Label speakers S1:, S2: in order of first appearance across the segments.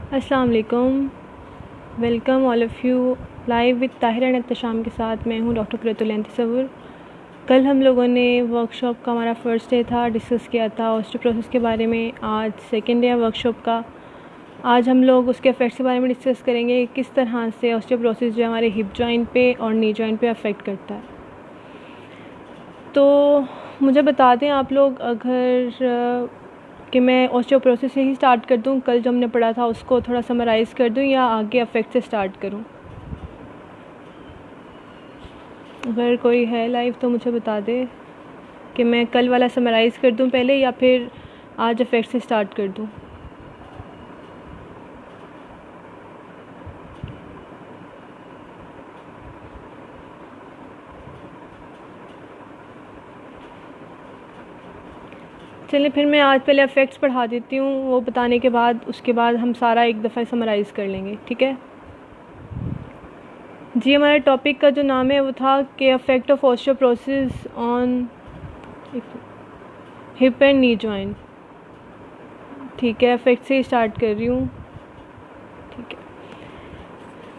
S1: अस्सलाम वालेकुम। Welcome all of you live with Tahira and Ehtesham के साथ। मैं हूँ डॉक्टर कुरैतुल तसव्वुर। कल हम लोगों ने वर्कशॉप का हमारा फ़र्स्ट डे था, डिस्कस किया था ऑस्टियोपोरोसिस के बारे में। आज सेकेंड डे है वर्कशॉप का। आज हम लोग उसके इफ़ेक्ट्स के बारे में डिस्कस करेंगे, किस तरह से ऑस्टियोपोरोसिस जो हमारे हिप जॉइंट पे और नी जॉइंट पे अफेक्ट करता है। तो मुझे बता दें आप लोग अगर कि मैं ऑस्टियोपोरोसिस से ही स्टार्ट कर दूं, कल जो हमने पढ़ा था उसको थोड़ा समराइज़ कर दूं, या आगे अफेक्ट से स्टार्ट करूं। अगर कोई है लाइव तो मुझे बता दे कि मैं कल वाला समराइज़ कर दूं पहले, या फिर आज अफेक्ट से स्टार्ट कर दूं। चलिए फिर मैं आज पहले अफेक्ट्स पढ़ा देती हूँ, वो बताने के बाद उसके बाद हम सारा एक दफ़ा समराइज़ कर लेंगे, ठीक है जी। हमारे टॉपिक का जो नाम है वो था कि affect of osteoporosis on hip and knee joint. ठीक है, अफेक्ट से ही स्टार्ट कर रही हूँ। ठीक है,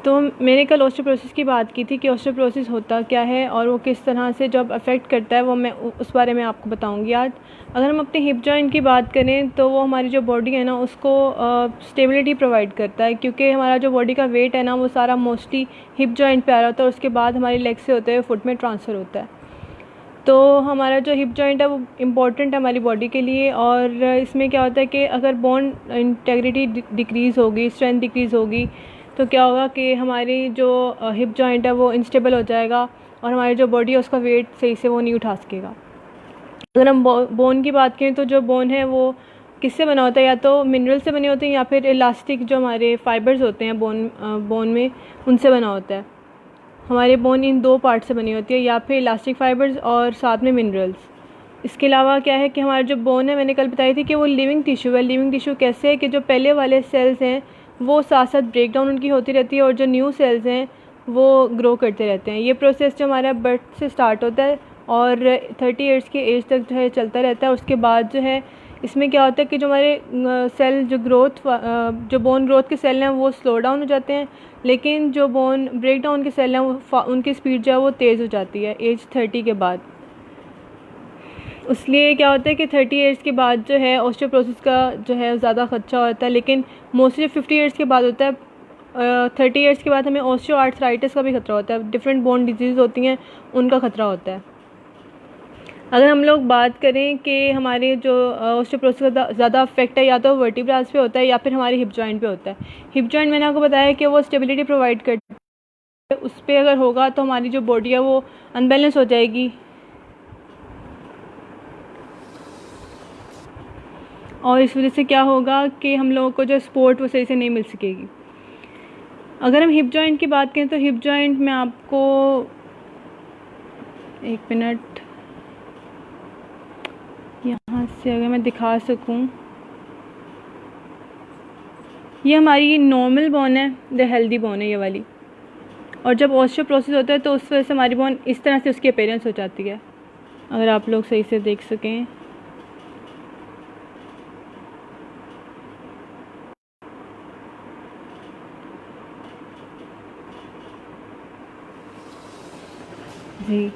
S1: तो मैंने कल ऑस्टियोपोरोसिस की बात की थी कि ऑस्टियोपोरोसिस होता क्या है और वो किस तरह से जब अफेक्ट करता है, वो मैं उस बारे में आपको बताऊंगी आज। अगर हम अपने हिप जॉइंट की बात करें तो वो हमारी जो बॉडी है ना उसको स्टेबिलिटी प्रोवाइड करता है, क्योंकि हमारा जो बॉडी का वेट है ना वो सारा मोस्टली हिप जॉइंट पे आ रहा होता है, और उसके बाद हमारी लेग से होते हुए फुट में ट्रांसफ़र होता है। तो हमारा जो हिप जॉइंट है वो इम्पॉर्टेंट है हमारी बॉडी के लिए। और इसमें क्या होता है कि अगर बोन इंटेग्रिटी डिक्रीज़ होगी, स्ट्रेंथ डिक्रीज़ होगी, तो क्या होगा कि हमारी जो हिप जॉइंट है वो इनस्टेबल हो जाएगा, और हमारी जो बॉडी है उसका वेट सही से वो नहीं उठा सकेगा। अगर हम बोन की बात करें तो जो बोन है वो किससे बना होता है, या तो मिनरल से बने होते हैं या फिर इलास्टिक जो हमारे फाइबर्स होते हैं बोन में, उनसे बना होता है। हमारे बोन इन दो पार्ट से बनी होती है, या फिर इलास्टिक फाइबर्स और साथ में मिनरल्स। इसके अलावा क्या है कि हमारा जो बोन है, मैंने कल बताई थी कि वो लिविंग टिश्यू है। लिविंग टिश्यू कैसे है कि जो पहले वाले सेल्स हैं वो साथ साथ ब्रेक डाउन उनकी होती रहती है, और जो न्यू सेल्स हैं वो ग्रो करते रहते हैं। ये प्रोसेस जो हमारा बर्थ से स्टार्ट होता है और 30 ईयर्स की एज तक जो है चलता रहता है। उसके बाद जो है इसमें क्या होता है कि जो हमारे सेल जो जो बोन ग्रोथ के सेल हैं वो स्लो डाउन हो जाते हैं, लेकिन जो बोन ब्रेक डाउन के सेल हैं वो उनकी स्पीड जो है वो तेज़ हो जाती है एज 30 के बाद। इसलिए क्या होता है कि 30 ईयर्स के बाद जो है ऑस्टियोपोरोसिस का जो है ज़्यादा खर्चा होता है, लेकिन मोस्टली 50 ईयर्स के बाद होता है। 30 ईयर्स के बाद हमें ऑस्टियोआर्थराइटिस का भी खतरा होता है, डिफरेंट बोन डिजीज़ होती हैं उनका खतरा होता है। अगर हम लोग बात करें कि हमारे जो ऑस्टियोपोरोसिस का ज़्यादा अफेक्ट है, या तो वर्टिब्रास पे होता है या फिर हमारे हिप जॉइंट पे होता है। हिप जॉइंट मैंने आपको बताया कि वो स्टेबिलिटी प्रोवाइड करता है, उस पर अगर होगा तो हमारी जो बॉडी है वो अनबैलेंस हो जाएगी, और इस वजह से क्या होगा कि हम लोगों को जो सपोर्ट वो सही से नहीं मिल सकेगी। अगर हम हिप जॉइंट की बात करें तो हिप जॉइंट में आपको एक मिनट यहाँ से अगर मैं दिखा सकूँ, ये हमारी नॉर्मल बोन है, द हेल्दी बोन है ये वाली। और जब ऑस्टियोपोरोसिस होता है तो उस वजह से हमारी बोन इस तरह से उसकी अपीयरेंस हो जाती है, अगर आप लोग सही से देख सकें। जी,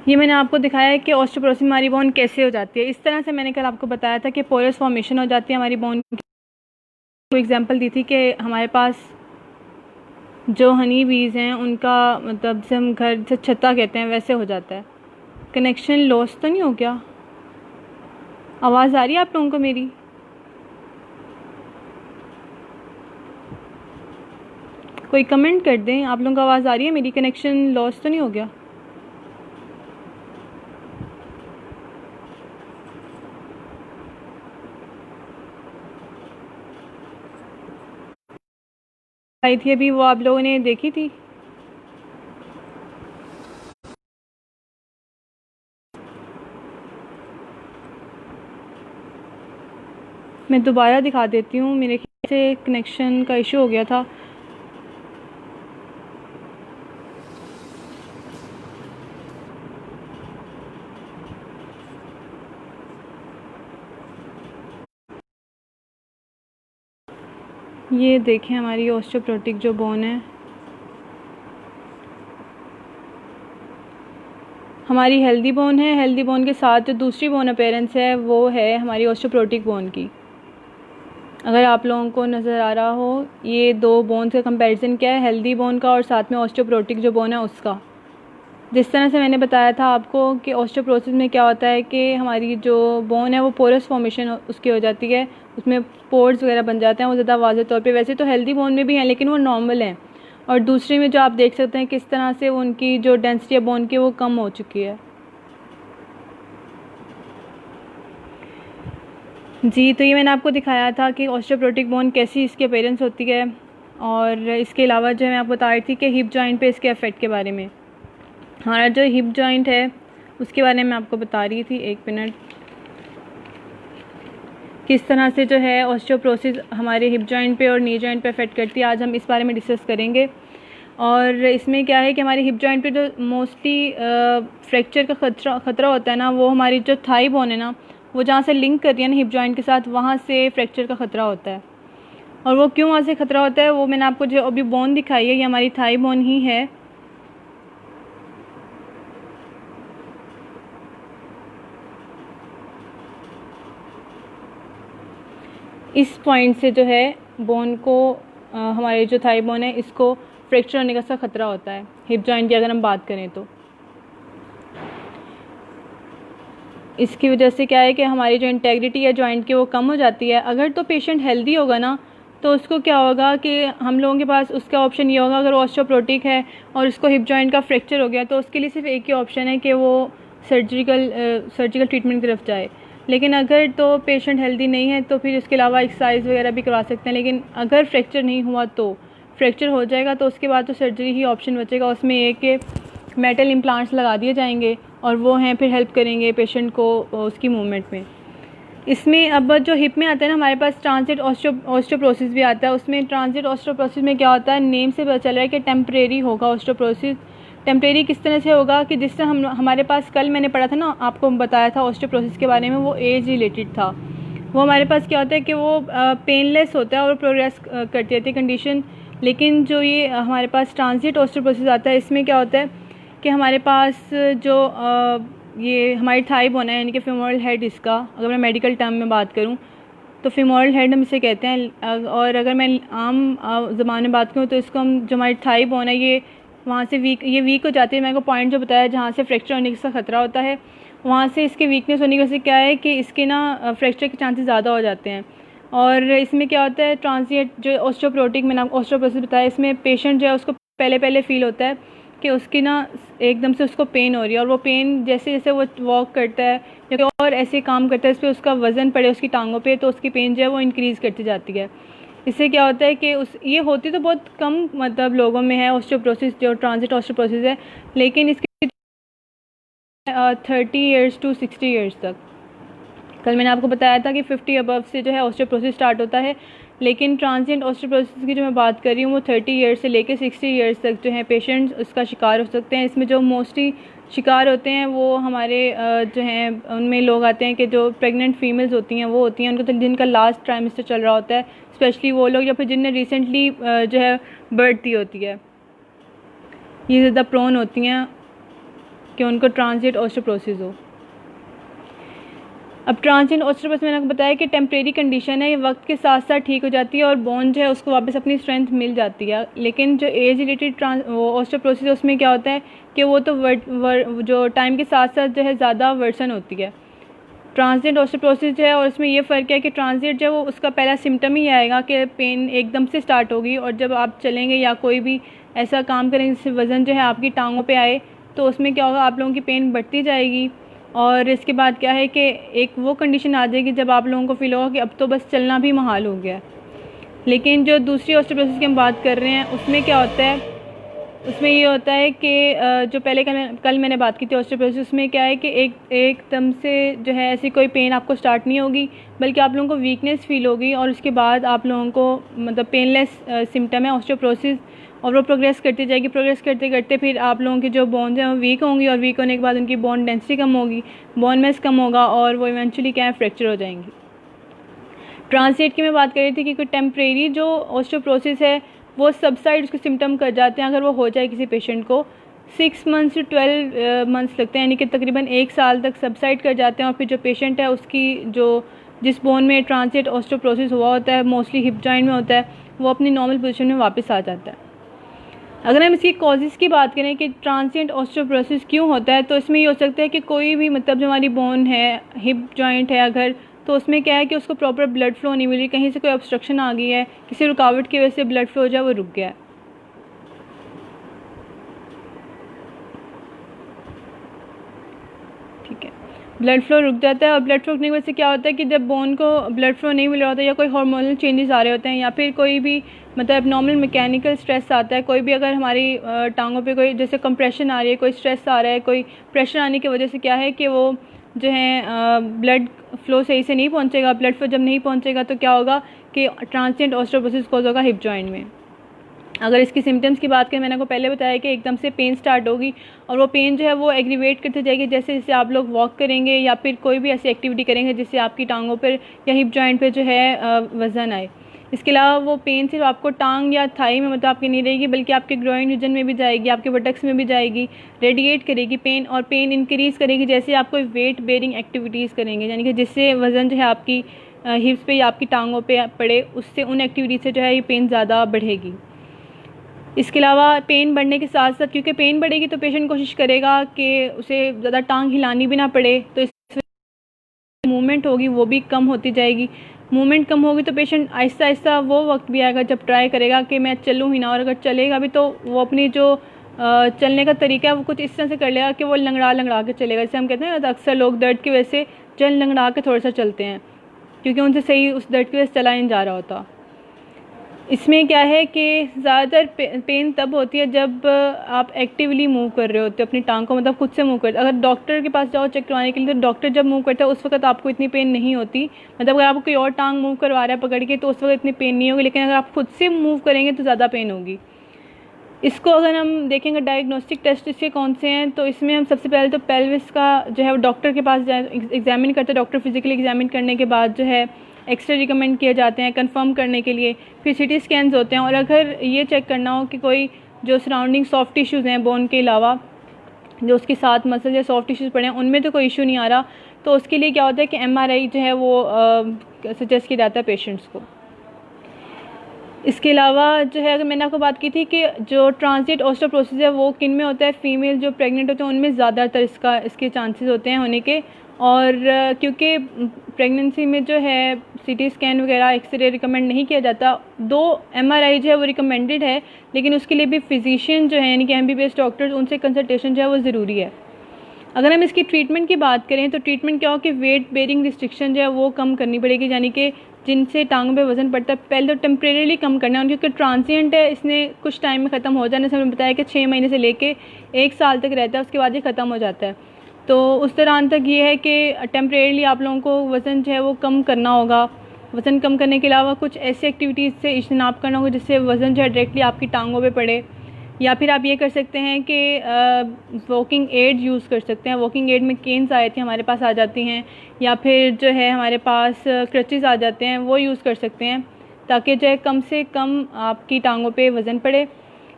S1: ये मैंने आपको दिखाया है कि ऑस्टियोपोरोसिस हमारी बोन कैसे हो जाती है। इस तरह से मैंने कल आपको बताया था कि पोरस फॉर्मेशन हो जाती है हमारी बोन की। को एग्जांपल दी थी कि हमारे पास जो हनी बीज हैं उनका मतलब जैसे हम घर से छत्ता कहते हैं वैसे हो जाता है। कनेक्शन लॉस तो नहीं हो गया? आवाज़ आ रही है आप लोगों को मेरी? कोई कमेंट कर दें, आप लोगों को आवाज़ आ रही है मेरी? कनेक्शन लॉस तो नहीं हो गया? आई थी अभी, वो आप लोगों ने देखी थी? मैं दोबारा दिखा देती हूँ, मेरे ख्याल से कनेक्शन का इशू हो गया था। ये देखें हमारी ऑस्टियोप्रोटिक जो बोन है, हमारी हेल्दी बोन है। हेल्दी बोन के साथ जो दूसरी बोन अपीयरेंस है वो है हमारी ऑस्टियोप्रोटिक बोन की। अगर आप लोगों को नज़र आ रहा हो, ये दो बोन्स का कंपैरिजन क्या है, हेल्दी बोन का और साथ में ऑस्टियोप्रोटिक जो बोन है उसका। जिस तरह से मैंने बताया था आपको कि ऑस्टियोप्रोसिस में क्या होता है कि हमारी जो बोन है वो पोरस फॉर्मेशन उसकी हो जाती है, उसमें पोर्स वगैरह बन जाते हैं, वो ज़्यादा वाज़ेह तौर पे। वैसे तो हेल्दी बोन में भी हैं लेकिन वो नॉर्मल हैं। और दूसरी में जो आप देख सकते हैं किस तरह से उनकी जो डेंसिटी है बोन की वो कम हो चुकी है। जी, तो ये मैंने आपको दिखाया था कि ऑस्टियोप्रोटिक बोन कैसी इसकी अपीयरेंस होती है। और इसके अलावा जो मैं आपको बता रही थी कि हिप जॉइंट पे इसके इफ़ेक्ट के बारे में। हमारा जो हिप जॉइंट है उसके बारे में आपको बता रही थी, एक मिनट, किस तरह से जो है ऑस्टियोप्रोसिस हमारे हिप जॉइंट पे और नी जॉइंट पे इफेक्ट करती है। आज हम इस बारे में डिस्कस करेंगे। और इसमें क्या है कि हमारे हिप जॉइंट पे जो मोस्टली फ्रैक्चर का खतरा होता है ना, वो हमारी जो थाई बोन है ना, वो जहाँ से लिंक करती है ना हिप जॉइंट के साथ, वहाँ से फ्रैक्चर का खतरा होता है। और वो क्यों वहाँ से खतरा होता है वो मैंने आपको जो अभी बोन दिखाई है, ये हमारी थाई बोन ही है। इस पॉइंट से जो है बोन को हमारे जो थाई बोन है इसको फ्रैक्चर होने का सा खतरा होता है हिप जॉइंट की अगर हम बात करें तो। इसकी वजह से क्या है कि हमारी जो इंटेग्रिटी है जॉइंट की वो कम हो जाती है। अगर तो पेशेंट हेल्दी होगा ना तो उसको क्या होगा कि हम लोगों के पास उसका ऑप्शन ये होगा, अगर ऑस्टियोप्रोटिक है और उसको हिप जॉइंट का फ्रैक्चर हो गया तो उसके लिए सिर्फ एक ही ऑप्शन है कि वो सर्जिकल ट्रीटमेंट की तरफ जाए। लेकिन अगर तो पेशेंट हेल्दी नहीं है तो फिर इसके अलावा एक्सरसाइज वगैरह भी करवा सकते हैं। लेकिन अगर फ्रैक्चर नहीं हुआ तो फ्रैक्चर हो जाएगा तो उसके बाद तो सर्जरी ही ऑप्शन बचेगा। उसमें एक के मेटल इम्प्लांट्स लगा दिए जाएंगे और वो हैं फिर हेल्प करेंगे पेशेंट को उसकी मूवमेंट में। इसमें अब जो हिप में आता है ना हमारे पास ट्रांजिट ऑस्टियोप्रोसिस भी आता है। उसमें ट्रांजिट ऑस्टियोप्रोसिस में क्या होता है, नेम से पता चल रहा है कि टेम्परेरी होगा ऑस्टियोप्रोसिस। टेम्परेरी किस तरह से होगा कि जिस तरह हमारे पास कल मैंने पढ़ा था ना, आपको बताया था ऑस्टियोप्रोसिस के बारे में, वो एज रिलेटेड था। वो हमारे पास क्या होता है कि वो पेनलेस होता है और प्रोग्रेस करती रहती है कंडीशन। लेकिन जो ये हमारे पास ट्रांजिट ऑस्टियोप्रोसिस आता है इसमें क्या होता है कि हमारे पास जो ये हमारी थाई बोन है यानी कि फेमोरल हेड, इसका अगर मैं मेडिकल टर्म में बात करूं तो फेमोरल हेड हम इसे कहते हैं। और अगर मैं आम ज़बान में बात करूं तो इसको हम, जो हमारी थाई बोन है ये वहाँ से वीक हो जाती है। मैंने को पॉइंट जो बताया जहाँ से फ्रैक्चर होने का खतरा होता है, वहाँ से इसके वीकनेस होने की वजह से क्या है कि इसके ना फ्रैक्चर के चांसेस ज़्यादा हो जाते हैं। और इसमें क्या होता है, ट्रांजिट जो ऑस्टियोप्रोटिक मैंने आपको ऑस्टियोप्रोसिस बताया, इसमें पेशेंट जो है उसको पहले फील होता है कि उसकी ना एकदम से उसको पेन हो रही है। और वो पेन जैसे जैसे वो वॉक करता है या और ऐसे काम करता है, इस पर उसका वज़न पड़े उसकी टांगों पे, तो उसकी पेन जो है वो इंक्रीज़ करती जाती है। इससे क्या होता है कि ये होती तो बहुत कम मतलब लोगों में है ऑस्टियोप्रोसिस, जो ट्रांजिट ऑस्टियोप्रोसिस है, लेकिन इसकी 30 ईयर्स टू 60 ईयर्स तक। कल मैंने आपको बताया था कि 50 अबव से जो है ऑस्टियोप्रोसिस स्टार्ट होता है, लेकिन ट्रांजिट ऑस्टियोप्रोसिस की जो मैं बात कर रही हूँ वो 30 ईयर्स से लेकर 60 ईयर्स तक जो है पेशेंट्स उसका शिकार हो सकते हैं। इसमें जो मोस्टली शिकार होते हैं वो हमारे जो हैं उनमें लोग आते हैं कि जो प्रेग्नेंट फीमेल्स होती हैं, वो होती हैं उनको तो जिनका लास्ट ट्राइमेस्टर चल रहा होता है, स्पेशली वो लोग या फिर जिनने रिसेंटली जो है बर्थ दी होती है, ये ज़्यादा प्रोन होती हैं कि उनको ट्रांजिट ऑस्टियोप्रोसिस हो। अब ट्रांजिट ऑस्टियोप्रोसिस मैंने आपको बताया कि टेम्परेरी कंडीशन है, ये वक्त के साथ साथ ठीक हो जाती है और बोन जो है उसको वापस अपनी स्ट्रेंथ मिल जाती है। लेकिन जो एज रिलेटेड ऑस्टियोप्रोसिस है उसमें क्या होता है कि वो तो जो टाइम के साथ साथ जो है ज़्यादा वर्सन होती है ट्रांजिट ऑस्टियोप्रोसिस जो है। और इसमें ये फ़र्क है कि ट्रांजिट जो है वो उसका पहला सिम्टम ही आएगा कि पेन एकदम से स्टार्ट होगी, और जब आप चलेंगे या कोई भी ऐसा काम करेंगे जिससे वज़न जो है आपकी टांगों पे आए तो उसमें क्या होगा, आप लोगों की पेन बढ़ती जाएगी। और इसके बाद क्या है कि एक वो कंडीशन आ जाएगी जब आप लोगों को फील होगा कि अब तो बस चलना भी महाल हो गया। लेकिन जो दूसरी ऑस्टियोप्रोसिस की हम बात कर रहे हैं उसमें क्या होता है, उसमें ये होता है कि जो पहले कल मैंने बात की थी ऑस्टियोप्रोसिस, उसमें क्या है कि एकदम से जो है ऐसी कोई पेन आपको स्टार्ट नहीं होगी, बल्कि आप लोगों को वीकनेस फील होगी और उसके बाद आप लोगों को मतलब पेनलेस सिम्टम है ऑस्टियोप्रोसिस, और वो प्रोग्रेस करती जाएगी। प्रोग्रेस करते करते फिर आप लोगों की जो बोन्स हैं वो वीक होंगी और वीक होने के बाद उनकी बोन डेंसिटी कम होगी, बोन मास कम होगा और वो इवेंचुअली क्या है फ्रैक्चर हो जाएंगी। ट्रांसिएंट की मैं बात कर रही थी कि कोई टेम्परेरी जो ऑस्टियोपोरोसिस है वो सबसाइड उसके सिम्टम कर जाते हैं अगर वो हो जाए किसी पेशेंट को 6 मंथ्स to 12 मंथ्स लगते हैं, यानी कि तकरीबन 1 साल तक सबसाइड कर जाते हैं। और फिर जो पेशेंट है उसकी जो जिस बोन में ट्रांसिएंट ऑस्टियोपोरोसिस हुआ होता है, मोस्टली हिप जॉइंट में होता है, वो अपनी नॉर्मल पोजीशन में वापस आ जाता है। अगर हम इसकी कॉजेज़ की बात करें कि ट्रांसिएंट ऑस्टियोपोरोसिस क्यों होता है, तो इसमें ये हो सकता है कि कोई भी मतलब जो हमारी बोन है, हिप जॉइंट है अगर, तो उसमें क्या है कि उसको प्रॉपर ब्लड फ्लो नहीं मिल रही, कहीं से कोई ऑब्स्ट्रक्शन आ गई है, किसी रुकावट की वजह से ब्लड फ्लो जो है वो रुक गया है। ठीक है, ब्लड फ्लो रुक जाता है। और ब्लड फ्लो रुकने की वजह से क्या होता है कि जब बोन को ब्लड फ्लो नहीं मिल रहा होता है या कोई हार्मोनल चेंजेस आ रहे होते हैं या फिर कोई भी मतलब नॉर्मल मैकेनिकल स्ट्रेस आता है, कोई भी अगर हमारी टांगों पे कोई जैसे कंप्रेशन आ रही है, कोई स्ट्रेस आ रहा है, कोई प्रेशर आने की वजह से क्या है कि वो जो है ब्लड फ्लो सही से नहीं पहुंचेगा। ब्लड फ्लो जब नहीं पहुंचेगा तो क्या होगा कि ट्रांसिएंट ऑस्टियोपोरोसिस कॉज होगा हिप जॉइंट में। अगर इसकी सिम्टम्स की बात करें, मैंने आपको पहले बताया कि एकदम से पेन स्टार्ट होगी और वो पेन जो है वो एग्रीवेट करते जाएगी जैसे जैसे आप लोग वॉक करेंगे या फिर कोई भी ऐसी एक्टिविटी करेंगे जिससे आपकी टांगों पर या हिप जॉइंट पे जो है वज़न आए। इसके अलावा वो पेन सिर्फ आपको टांग या थाई में मतलब आपकी नहीं रहेगी, बल्कि आपके ग्रोइन रीजन में भी जाएगी, आपके बटक्स में भी जाएगी, रेडिएट करेगी पेन, और पेन इंक्रीज़ करेगी जैसे आप कोई वेट बेयरिंग एक्टिविटीज़ करेंगे, यानी कि जिससे वज़न जो है आपकी हिप्स पे या आपकी टांगों पे पड़े, उससे उन एक्टिविटीज़ से जो है ये पेन ज़्यादा बढ़ेगी। इसके अलावा पेन बढ़ने के साथ साथ, क्योंकि पेन बढ़ेगी तो पेशेंट कोशिश करेगा कि उसे ज़्यादा टांग हिलानी भी ना पड़े, तो इस मूवमेंट होगी वो भी कम होती जाएगी। मूवमेंट कम होगी तो पेशेंट आहिस्ता आहिस्ता वो वक्त भी आएगा जब ट्राई करेगा कि मैं चलूँ ही ना, और अगर चलेगा भी तो वो अपनी जो चलने का तरीका है वो कुछ इस तरह से कर लेगा कि वो लंगड़ा लंगड़ा के चलेगा। जैसे हम कहते हैं ना, अक्सर लोग दर्द की वजह से चल लंगड़ा के थोड़ा सा चलते हैं क्योंकि उनसे सही उस दर्द की वजह से चला नहीं जा रहा होता। इसमें क्या है कि ज़्यादातर पेन तब होती है जब आप एक्टिवली मूव कर रहे होते हो अपनी टांग को, मतलब खुद से मूव करते। अगर डॉक्टर के पास जाओ चेक करवाने के लिए तो डॉक्टर जब मूव करता है उस वक्त आपको इतनी पेन नहीं होती, मतलब अगर आपको कोई और टांग मूव करवा रहा है पकड़ के तो उस वक्त इतनी पेन नहीं होगी, लेकिन अगर आप खुद से मूव करेंगे तो ज़्यादा पेन होगी। इसको अगर हम देखेंगे डायग्नोस्टिक टेस्ट इसके कौन से हैं, तो इसमें हम सबसे पहले तो पेल्विस का जो है वो डॉक्टर के पास एग्जामिन करते हैं। डॉक्टर फिजिकली एग्जामिन करने के बाद जो है एक्सरे रिकमेंड किए जाते हैं कंफर्म करने के लिए। फिर सीटी स्कैन्स होते हैं, और अगर ये चेक करना हो कि कोई जो सराउंडिंग सॉफ्ट टिश्यूज़ हैं बोन के अलावा, जो उसके साथ मसल या सॉफ्ट टिश्यूज़ पड़े हैं उनमें तो कोई इशू नहीं आ रहा, तो उसके लिए क्या होता है कि MRI जो है वो सजेस्ट किया जाता है पेशेंट्स को। इसके अलावा जो है, अगर मैंने आपको बात की थी कि जो ट्रांसिएंट ऑस्टियोपोरोसिस है वो किन में होता है, फीमेल जो प्रेग्नेंट होते हैं उनमें ज़्यादातर इसके चांसेस होते हैं होने के। और क्योंकि प्रेगनेंसी में जो है CT स्कैन वगैरह एक्सरे रिकमेंड नहीं किया जाता, 2 MRI जो है वो रिकमेंडेड है, लेकिन उसके लिए भी फिजिशियन जो है यानी कि MBBS डॉक्टर्स उनसे कंसल्टेशन जो है वो ज़रूरी है। अगर हम इसकी ट्रीटमेंट की बात करें तो ट्रीटमेंट क्या हो कि वेट बेयरिंग रिस्ट्रिक्शन जो है वो कम करनी पड़ेगी, यानी कि जिनसे टांगों पे वज़न पड़ता है पहले तो टेम्परेरीली कम करना है, क्योंकि ट्रांसिएंट है, इसने कुछ टाइम में ख़त्म हो जाने से हमने बताया कि 6 महीने से लेके 1 साल तक रहता है, उसके बाद ये ख़त्म हो जाता है। तो उस दौरान तक ये है कि टेम्परेरीली आप लोगों को वज़न जो है वो कम करना होगा। वज़न कम करने के अलावा कुछ ऐसी एक्टिविटीज़ से इज्तनाब करना होगा जिससे वज़न जो है डायरेक्टली आपकी टांगों पे पड़े, या फिर आप ये कर सकते हैं कि वॉकिंग एड यूज़ कर सकते हैं। वॉकिंग एड में केन्स आए थे हमारे पास आ जाती हैं, या फिर जो है हमारे पास क्रचेज़ आ जाते हैं, वो यूज़ कर सकते हैं ताकि जो है कम से कम आपकी टांगों पे वज़न पड़े।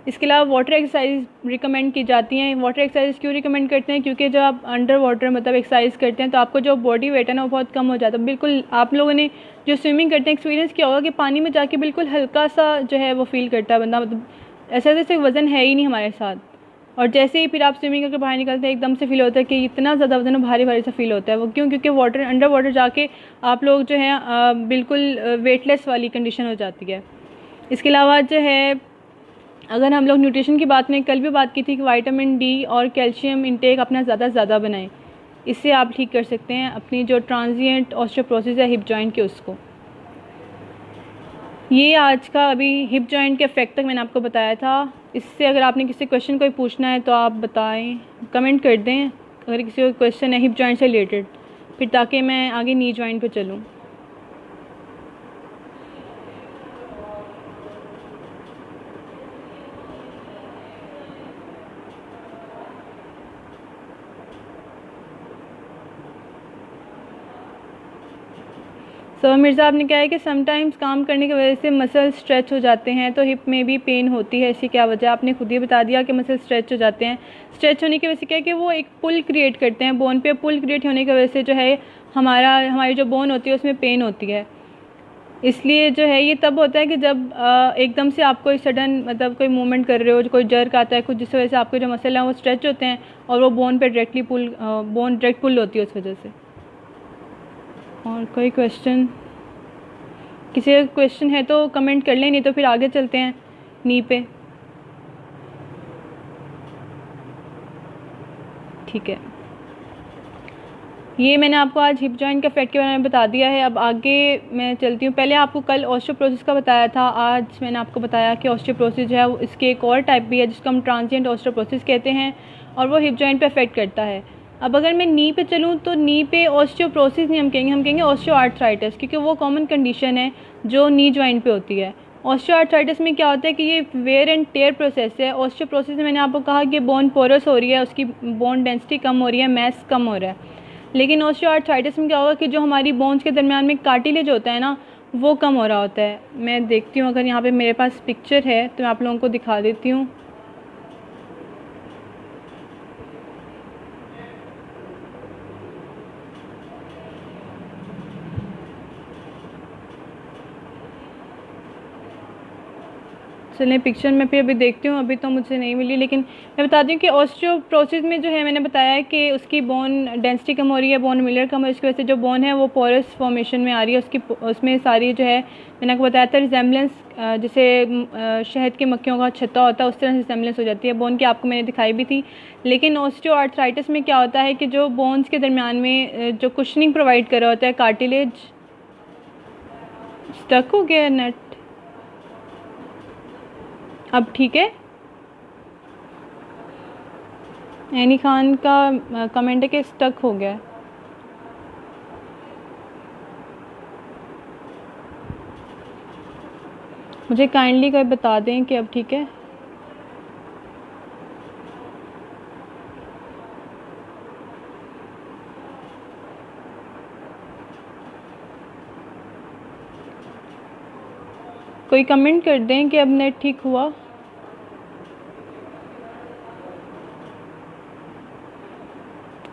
S1: इसके अलावा वाटर एक्सरसाइज रिकमेंड की जाती हैं। वाटर एक्सरसाइज क्यों रिकमेंड करते हैं, क्योंकि जब आप अंडर वाटर मतलब एक्सरसाइज करते हैं तो आपको जो बॉडी वेट है ना वो बहुत कम हो जाता है। बिल्कुल आप लोगों ने जो स्विमिंग करते हैं एक्सपीरियंस किया होगा कि पानी में जाके बिल्कुल हल्का सा जो है वो फील करता है बंदा, मतलब ऐसा जैसे वज़न है ही नहीं हमारे साथ, और जैसे ही फिर आप स्विमिंग करके बाहर निकलते हैं एकदम से फील होता है कि इतना ज़्यादा वज़न भारी भारी सा फील होता है। वो क्यों, क्योंकि वाटर अंडर वाटर जाके आप लोग जो है बिल्कुल वेटलेस वाली कंडीशन हो जाती है। इसके अलावा जो है अगर हम लोग न्यूट्रिशन की बात में कल भी बात की थी कि विटामिन D और कैल्शियम इंटेक अपना ज़्यादा बनाएं, इससे आप ठीक कर सकते हैं अपनी जो ट्रांसिएंट ऑस्टियोपोरोसिस है हिप जॉइंट के उसको। ये आज का अभी हिप जॉइंट के इफेक्ट तक मैंने आपको बताया था। इससे अगर आपने किसी क्वेश्चन कोई पूछना है तो आप बताएं, कमेंट कर दें अगर किसी को क्वेश्चन है हिप जॉइंट से रिलेटेड, फिर ताकि मैं आगे नी जॉइंट पे चलूँ। सो मिर्ज़ा आपने कहा है कि समटाइम्स काम करने की वजह से मसल स्ट्रेच हो जाते हैं, तो हिप में भी पेन होती है, इसकी क्या वजह? आपने खुद ही बता दिया कि मसल स्ट्रेच हो जाते हैं। स्ट्रेच होने की वजह से क्या है कि वो एक पुल क्रिएट करते हैं बोन पे, पुल क्रिएट होने की वजह से जो है हमारी जो बोन होती है उसमें पेन होती है। इसलिए जो है ये तब होता है कि जब एकदम से आप कोई सडन मतलब कोई मूवमेंट कर रहे हो, कोई जर्क आता है कुछ, जिस वजह से आपके जो मसल हैं वो स्ट्रेच होते हैं और वो बोन पे डायरेक्टली बोन डायरेक्ट पुल होती है उस वजह से। और कोई क्वेश्चन? किसी का क्वेश्चन है तो कमेंट कर लें, नहीं तो फिर आगे चलते हैं नी पे। ठीक है, ये मैंने आपको आज हिप जॉइंट के इफेक्ट के बारे में बता दिया है। अब आगे मैं चलती हूँ। पहले आपको कल ऑस्टियोपोरोसिस का बताया था, आज मैंने आपको बताया कि ऑस्टियोपोरोसिस जो है वो इसके एक और टाइप भी है जिसको हम ट्रांजिएंट ऑस्टियोपोरोसिस कहते हैं और वो हिप जॉइंट पे अफेक्ट करता है। अब अगर मैं नी पे चलूँ तो नी पे ऑस्टियोपोरोसिस नहीं हम कहेंगे ऑस्टियोआर्थराइटिस, क्योंकि वो कॉमन कंडीशन है जो नी जॉइंट पे होती है। ऑस्टियोआर्थराइटिस में क्या होता है कि ये वेयर एंड टेयर प्रोसेस है। ऑस्टियोपोरोसिस में मैंने आपको कहा कि बोन पोरस हो रही है, उसकी बोन डेंसिटी कम हो रही है, मैस कम हो रहा है। लेकिन ऑस्टियोआर्थराइटिस में क्या होगा कि जो हमारी बोन्स के दरमियान में कार्टिलेज होता है ना, वो कम हो रहा होता है। मैं देखती हूँ, अगर यहाँ पे मेरे पास पिक्चर है तो मैं आप लोगों को दिखा देती हूँ। चलें पिक्चर में फिर अभी देखती हूँ, अभी तो मुझे नहीं मिली। लेकिन मैं बताती हूँ कि ऑस्टियोपोरोसिस में जो है मैंने बताया है कि उसकी बोन डेंसिटी कम हो रही है, बोन मिलर कम हो रही है, इसकी वजह से जो बोन है वो पोरस फॉर्मेशन में आ रही है। उसमें सारी जो है मैंने आपको बताया था रिजेम्बलेंस, जैसे शहद की मक्खियों का छत्ता होता है उस तरह से रिजेम्बलेंस हो जाती है बोन की, आपको मैंने दिखाई भी थी। लेकिन ऑस्टियोआर्थराइटिस में क्या होता है कि जो बोन्स के दरमियान में जो कुशनिंग प्रोवाइड कर रहा होता है कार्टिलेज, स्टक हो गया नेट, अब ठीक है? एनी खान का कमेंट है कि स्टक हो गया है। मुझे काइंडली कोई बता दें कि अब ठीक है। कोई कमेंट कर दें कि अब नेट ठीक हुआ।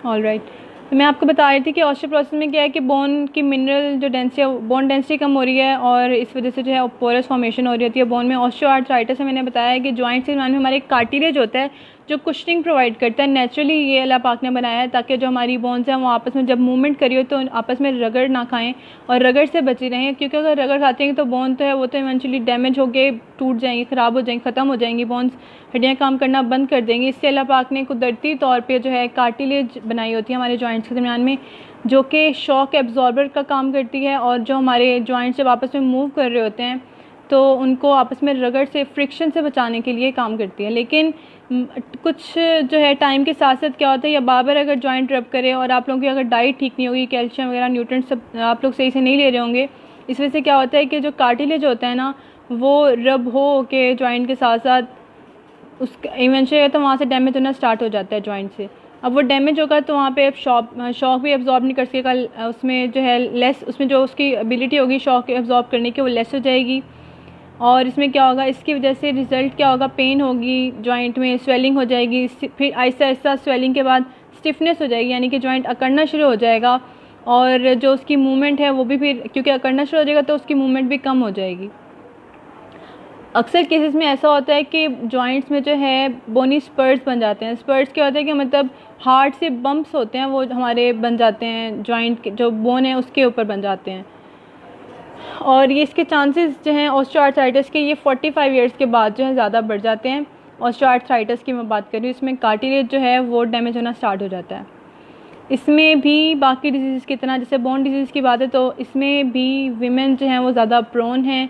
S1: ऑल राइट, तो मैं आपको बता रही थी कि ऑस्टियोपोरोसिस में क्या है कि बोन की मिनरल जो डेंसिटी है, बोन डेंसिटी कम हो रही है और इस वजह से जो है पोरस फॉर्मेशन हो रही होती है बोन में। ऑस्टियोआर्थराइटिस में मैंने बताया है कि जॉइंट से में हमारे कार्टिलेज होता है जो कुशनिंग प्रोवाइड करता है। नेचुरली ये अल्लाह पाक ने बनाया है ताकि जो हमारी बोन्स हैं वो आपस में जब मूवमेंट करी हो तो आपस में रगड़ ना खाएं और रगड़ से बची रहें, क्योंकि अगर रगड़ खाते हैं तो बोन तो है वो तो इवेंचुअली डैमेज होके टूट जाएंगी, ख़राब हो जाएंगी, ख़त्म हो जाएंगी, बोन्स हड्डियाँ काम करना बंद कर देंगी। इससे अल्लाह पाक ने कुदरती तौर पर जो है कार्टिलेज बनाई होती है हमारे जॉइंट्स के दरमियान में, जो कि शॉक एब्जॉर्बर का काम करती है और जो हमारे जॉइंट्स जब आपस में मूव कर रहे होते हैं तो उनको आपस में रगड़ से, फ्रिक्शन से बचाने के लिए काम करती है। लेकिन कुछ जो है टाइम के साथ साथ क्या होता है, या बार अगर जॉइंट रब करे और आप लोगों की अगर डाइट ठीक नहीं होगी, कैल्शियम वगैरह न्यूट्रिएंट्स सब आप लोग सही से नहीं ले रहे होंगे, इस वजह से क्या होता है कि जो कार्टिलेज होता है ना वो रब हो के जॉइंट के साथ साथ उसका इवेंचुअली तो वहाँ से डैमेज होना स्टार्ट हो जाता है जॉइंट से। अब वो डैमेज होगा तो वहाँ पे शॉक भी एब्जॉर्ब नहीं कर सकेगा, उसमें जो है लेस, उसमें जो उसकी एबिलिटी होगी शॉक एब्जॉर्ब करने की वो लेस हो जाएगी। और इसमें क्या होगा, इसकी वजह से रिज़ल्ट क्या होगा, पेन होगी जॉइंट में, स्वेलिंग हो जाएगी, फिर आहिस्ता आहिस्ता स्वेलिंग के बाद स्टिफनेस हो जाएगी, यानी कि जॉइंट अकड़ना शुरू हो जाएगा और जो उसकी मूवमेंट है वो भी फिर क्योंकि अकड़ना शुरू हो जाएगा तो उसकी मूवमेंट भी कम हो जाएगी। अक्सर केसेस में ऐसा होता है कि जॉइंट्स में जो है बोनी स्पर्स बन जाते हैं। स्पर्स क्या होता है कि मतलब हार्ड से बम्प्स होते हैं वो हमारे बन जाते हैं, जॉइंट के जो बोन है उसके ऊपर बन जाते हैं। और ये इसके चांसेस जो हैं ऑस्टियोआर्थराइटिस के ये 45 इयर्स के बाद जो है ज़्यादा बढ़ जाते हैं। ऑस्टियोआर्थराइटिस की मैं बात कर रही हूँ, इसमें कार्टिलेज जो है वो डैमेज होना स्टार्ट हो जाता है। इसमें भी बाकी डिजीज़ की तरह, जैसे बोन डिजीज़ की बात है तो इसमें भी वीमेन जो हैं वो ज़्यादा प्रोन हैं,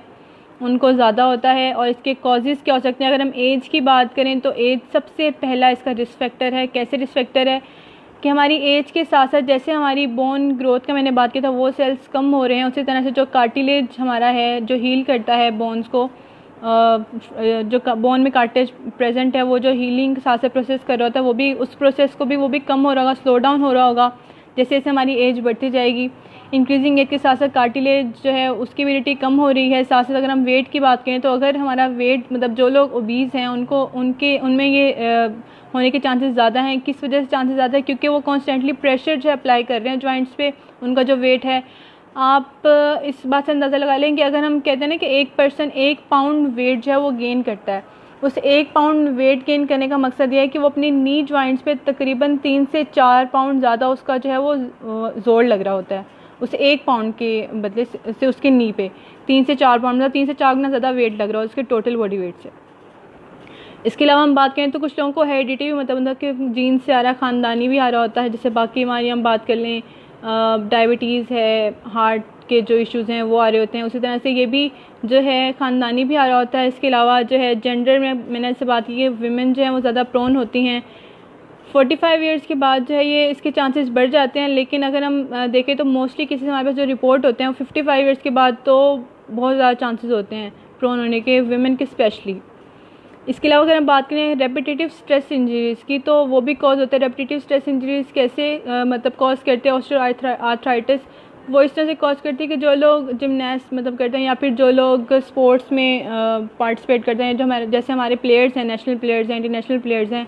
S1: उनको ज़्यादा होता है। और इसके कॉजेज़ क्या हो सकते हैं, अगर हम एज की बात करें तो एज सबसे पहला इसका रिस्क फैक्टर है। कैसे रिस्क फैक्टर है कि हमारी एज के साथ साथ जैसे हमारी बोन ग्रोथ का मैंने बात किया था वो सेल्स कम हो रहे हैं, उसी तरह से जो कार्टिलेज हमारा है जो हील करता है बोन्स को, जो बोन में कार्टिलेज प्रेजेंट है वो जो हीलिंग साथ से प्रोसेस कर रहा होता है वो भी, उस प्रोसेस को भी वो भी कम हो रहा होगा, स्लो डाउन हो रहा होगा जैसे जैसे हमारी एज बढ़ती जाएगी। इंक्रीजिंग एज के साथ साथ कार्टिलेज जो है उसकी इम्यूनिटी कम हो रही है। साथ साथ अगर हम वेट की बात करें तो अगर हमारा वेट मतलब जो लोग ओबीज़ हैं उनमें ये होने के चांसेस ज़्यादा हैं। किस वजह से चांसेस ज़्यादा है? क्योंकि वो कॉन्स्टेंटली प्रेशर जो अप्लाई कर रहे हैं जॉइंट्स पे, उनका जो वेट है। आप इस बात से अंदाज़ा लगा लें कि अगर हम कहते हैं ना कि एक पर्सन 1 पाउंड वेट जो है वो गेन करता है, उस 1 पाउंड वेट गेन करने का मकसद ये है कि वो अपनी नी जॉइंट्स पे तकरीबन 3 से 4 पाउंड ज़्यादा उसका जो है वो जोर लग रहा होता है। उस 1 पाउंड के बदले से उसके नी पे 3 से 4 पाउंड मतलब 3 से 4 गुना ज़्यादा वेट लग रहा है उसके टोटल बॉडी वेट से। इसके अलावा हम बात करें तो कुछ लोगों को हेरिडिटी भी मतलब कि जीन से आ रहा, ख़ानदानी भी आ रहा होता है। जैसे बाकी हमारी हम बात कर लें डायबिटीज़ है, हार्ट के जो इश्यूज़ हैं वो आ रहे होते हैं, उसी तरह से ये भी जो है ख़ानदानी भी आ रहा होता है। इसके अलावा जो है जेंडर में मैंने इससे बात की कि विमेन जो है वो ज़्यादा प्रोन होती हैं। 45 ईयर्स के बाद जो है ये इसके चांसेस बढ़ जाते हैं, लेकिन अगर हम देखें तो मोस्टली किसी हमारे पास जो रिपोर्ट होते हैं वो 55 ईयर्स के बाद तो बहुत ज़्यादा चांसेस होते हैं प्रोन होने के, विमेन के स्पेशली। इसके अलावा अगर हम बात करें रेपिटेटिव स्ट्रेस इंजरीज़ की तो वो भी कॉज होता है। रेपिटेटिव स्ट्रेस इंजरीज़ कैसे मतलब कॉज करते हैं ऑस्टियोआर्थराइटिस? वो इस तरह से कॉज करती है कि जो लोग जिमनास्ट मतलब करते हैं या फिर जो लोग स्पोर्ट्स में पार्टिसिपेट करते हैं, जो हमारे जैसे हमारे प्लेयर्स हैं, नेशनल प्लेयर्स हैं, इंटरनेशनल प्लेयर्स हैं,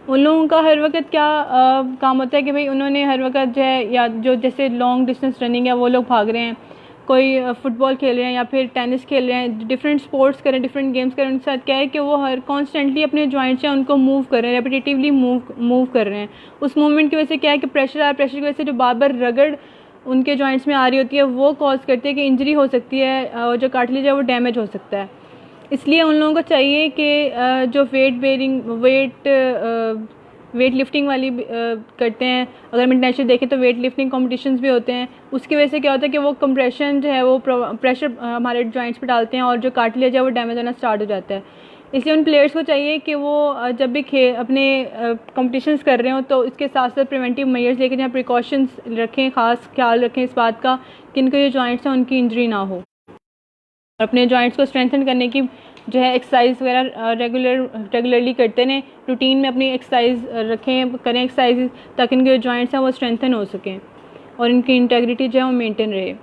S1: उन लोगों का हर वक्त क्या काम होता है कि भाई उन्होंने हर वक्त जो है या जो जैसे लॉन्ग डिस्टेंस रनिंग है वो लोग भाग रहे हैं, कोई फुटबॉल खेल रहे हैं या फिर टेनिस खेल रहे हैं, डिफरेंट स्पोर्ट्स करें, डिफरेंट गेम्स करें, उनके साथ क्या है कि वो हर कॉन्स्टेंटली अपने जॉइंट्स हैं उनको मूव कर रहे हैं, रेपिटेटिवली मूव कर रहे हैं। उस मूवमेंट की वजह से क्या है कि प्रेशर आ रहा है, प्रेशर की वजह से जो बार बार रगड़ उनके जॉइंट्स में आ रही होती है वो कॉज करती है कि इंजरी हो सकती है और जो कार्टिलेज है वो डैमेज हो सकता है। इसलिए उन लोगों को चाहिए कि जो वेट लिफ्टिंग वाली करते हैं, अगर हम इंटरनेशनल देखें तो वेट लिफ्टिंग कॉम्पिटिशन्स भी होते हैं, उसकी वजह से क्या होता है कि वो कंप्रेशन जो है वो प्रेशर हमारे जॉइंट्स पे डालते हैं और जो कार्टिलेज है वो डैमेज होना स्टार्ट हो जाता है। इसलिए उन प्लेयर्स को चाहिए कि वो जब भी अपने कॉम्पिटिशन्स कर रहे हो तो इसके साथ साथ प्रिवेंटिव मेजर्स लेके जहाँ प्रिकॉशंस रखें, ख़ास ख्याल रखें इस बात का कि इनके जो जॉइंट्स हैं उनकी इंजरी ना हो। और अपने जॉइंट्स को स्ट्रेंथन करने की जो है एक्सरसाइज वगैरह रेगुलरली करते रहें, रूटीन में अपनी एक्सरसाइज करें एक्सरसाइज, ताकि इनके जो जॉइंट्स हैं वो स्ट्रेंथन हो सकें और इनकी इंटेग्रिटी जो है वो मेंटेन रहे।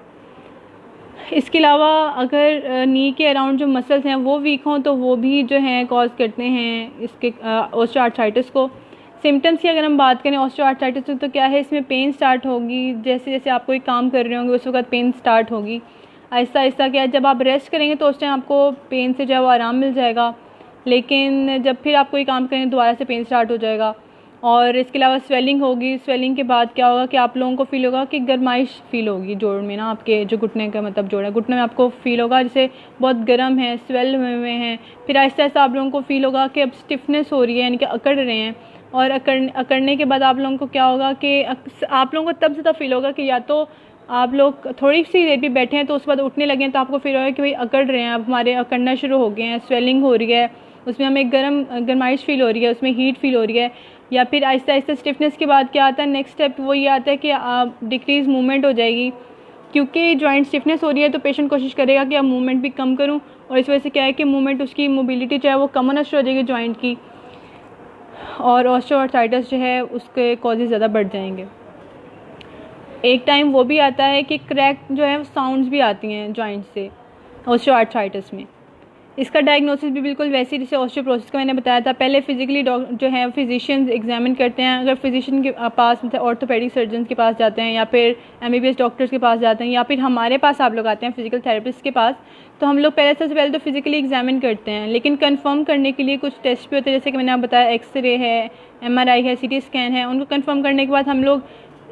S1: इसके अलावा अगर नी के अराउंड जो मसल्स हैं वो वीक हों तो वो भी जो है कॉज करते हैं इसके ऑस्टियोआर्थराइटिस को। सिम्टम्स की अगर हम बात करें ऑस्टियोआर्थराइटिस तो क्या है, इसमें पेन स्टार्ट होगी, जैसे जैसे आप कोई काम कर रहे होंगे उस वक्त पेन स्टार्ट होगी। आहिस्ता आहिस्ता क्या है, जब आप रेस्ट करेंगे तो उस टाइम आपको पेन से जो है वो आराम मिल जाएगा, लेकिन जब फिर आप कोई काम करेंगे दोबारा से पेन स्टार्ट हो जाएगा। और इसके अलावा स्वेलिंग होगी। स्वेलिंग के बाद क्या होगा कि आप लोगों को फील होगा कि गर्माइश फील होगी जोड़ में ना, आपके जो घुटने का मतलब जोड़ है, घुटने में आपको फील होगा जैसे बहुत गर्म है, स्वेल हुए हैं। फिर आहिस्ता आहिस्ता आप लोगों को फील होगा कि अब स्टिफनेस हो रही है, यानी कि अकड़ रहे हैं। और अकड़ने के बाद आप लोगों को क्या होगा कि आप लोगों को तब से तब फील होगा कि या तो आप लोग थोड़ी सी देर भी बैठे हैं तो उसके बाद उठने लगे हैं तो आपको फील होगा कि भाई अकड़ रहे हैं, अब हमारे अकड़ना शुरू हो गए हैं, स्वेलिंग हो रही है, उसमें हमें गर्माइश फील हो रही है, उसमें हीट फील हो रही है। या फिर आहिस्ता आहिस्ता स्टिफनेस के बाद क्या आता है, नेक्स्ट स्टेप वो ये आता है कि आप डिक्रीज़ मूवमेंट हो जाएगी, क्योंकि जॉइंट स्टिफनेस हो रही है तो पेशेंट कोशिश करेगा कि अब मूवमेंट भी कम करूं, और इस वजह से क्या है कि मूवमेंट उसकी मोबिलिटी जो है वो कम होना शुरू हो जाएगी जॉइंट की, और ऑस्टियोआर्थराइटिस जो है उसके कॉजेज़ ज़्यादा बढ़ जाएंगे। एक टाइम वो भी आता है कि क्रैक जो है साउंड्स भी आती हैं जॉइंट से ऑस्टियोआर्थराइटिस में। इसका डायग्नोसिस भी बिल्कुल वैसे ही जैसे ऑस्टियोपोरोसिस का मैंने बताया था, पहले फिजिकली जो है फिजिशियंस एग्जामिन करते हैं। अगर फिजिशियन के पास मतलब ऑर्थोपेडिक सर्जन के पास जाते हैं या फिर MBBS डॉक्टर्स के पास जाते हैं या फिर हमारे पास आप लोग आते हैं फिजिकल थेरेपिस्ट के पास, तो हम लोग सबसे पहले तो फिजिकली एग्जामिन करते हैं, लेकिन कन्फर्म करने के लिए कुछ टेस्ट भी होते हैं, जैसे कि मैंने आप बताया एक्सरे है, MRI है, CT स्कैन है। उनको कन्फर्म करने के बाद हम लोग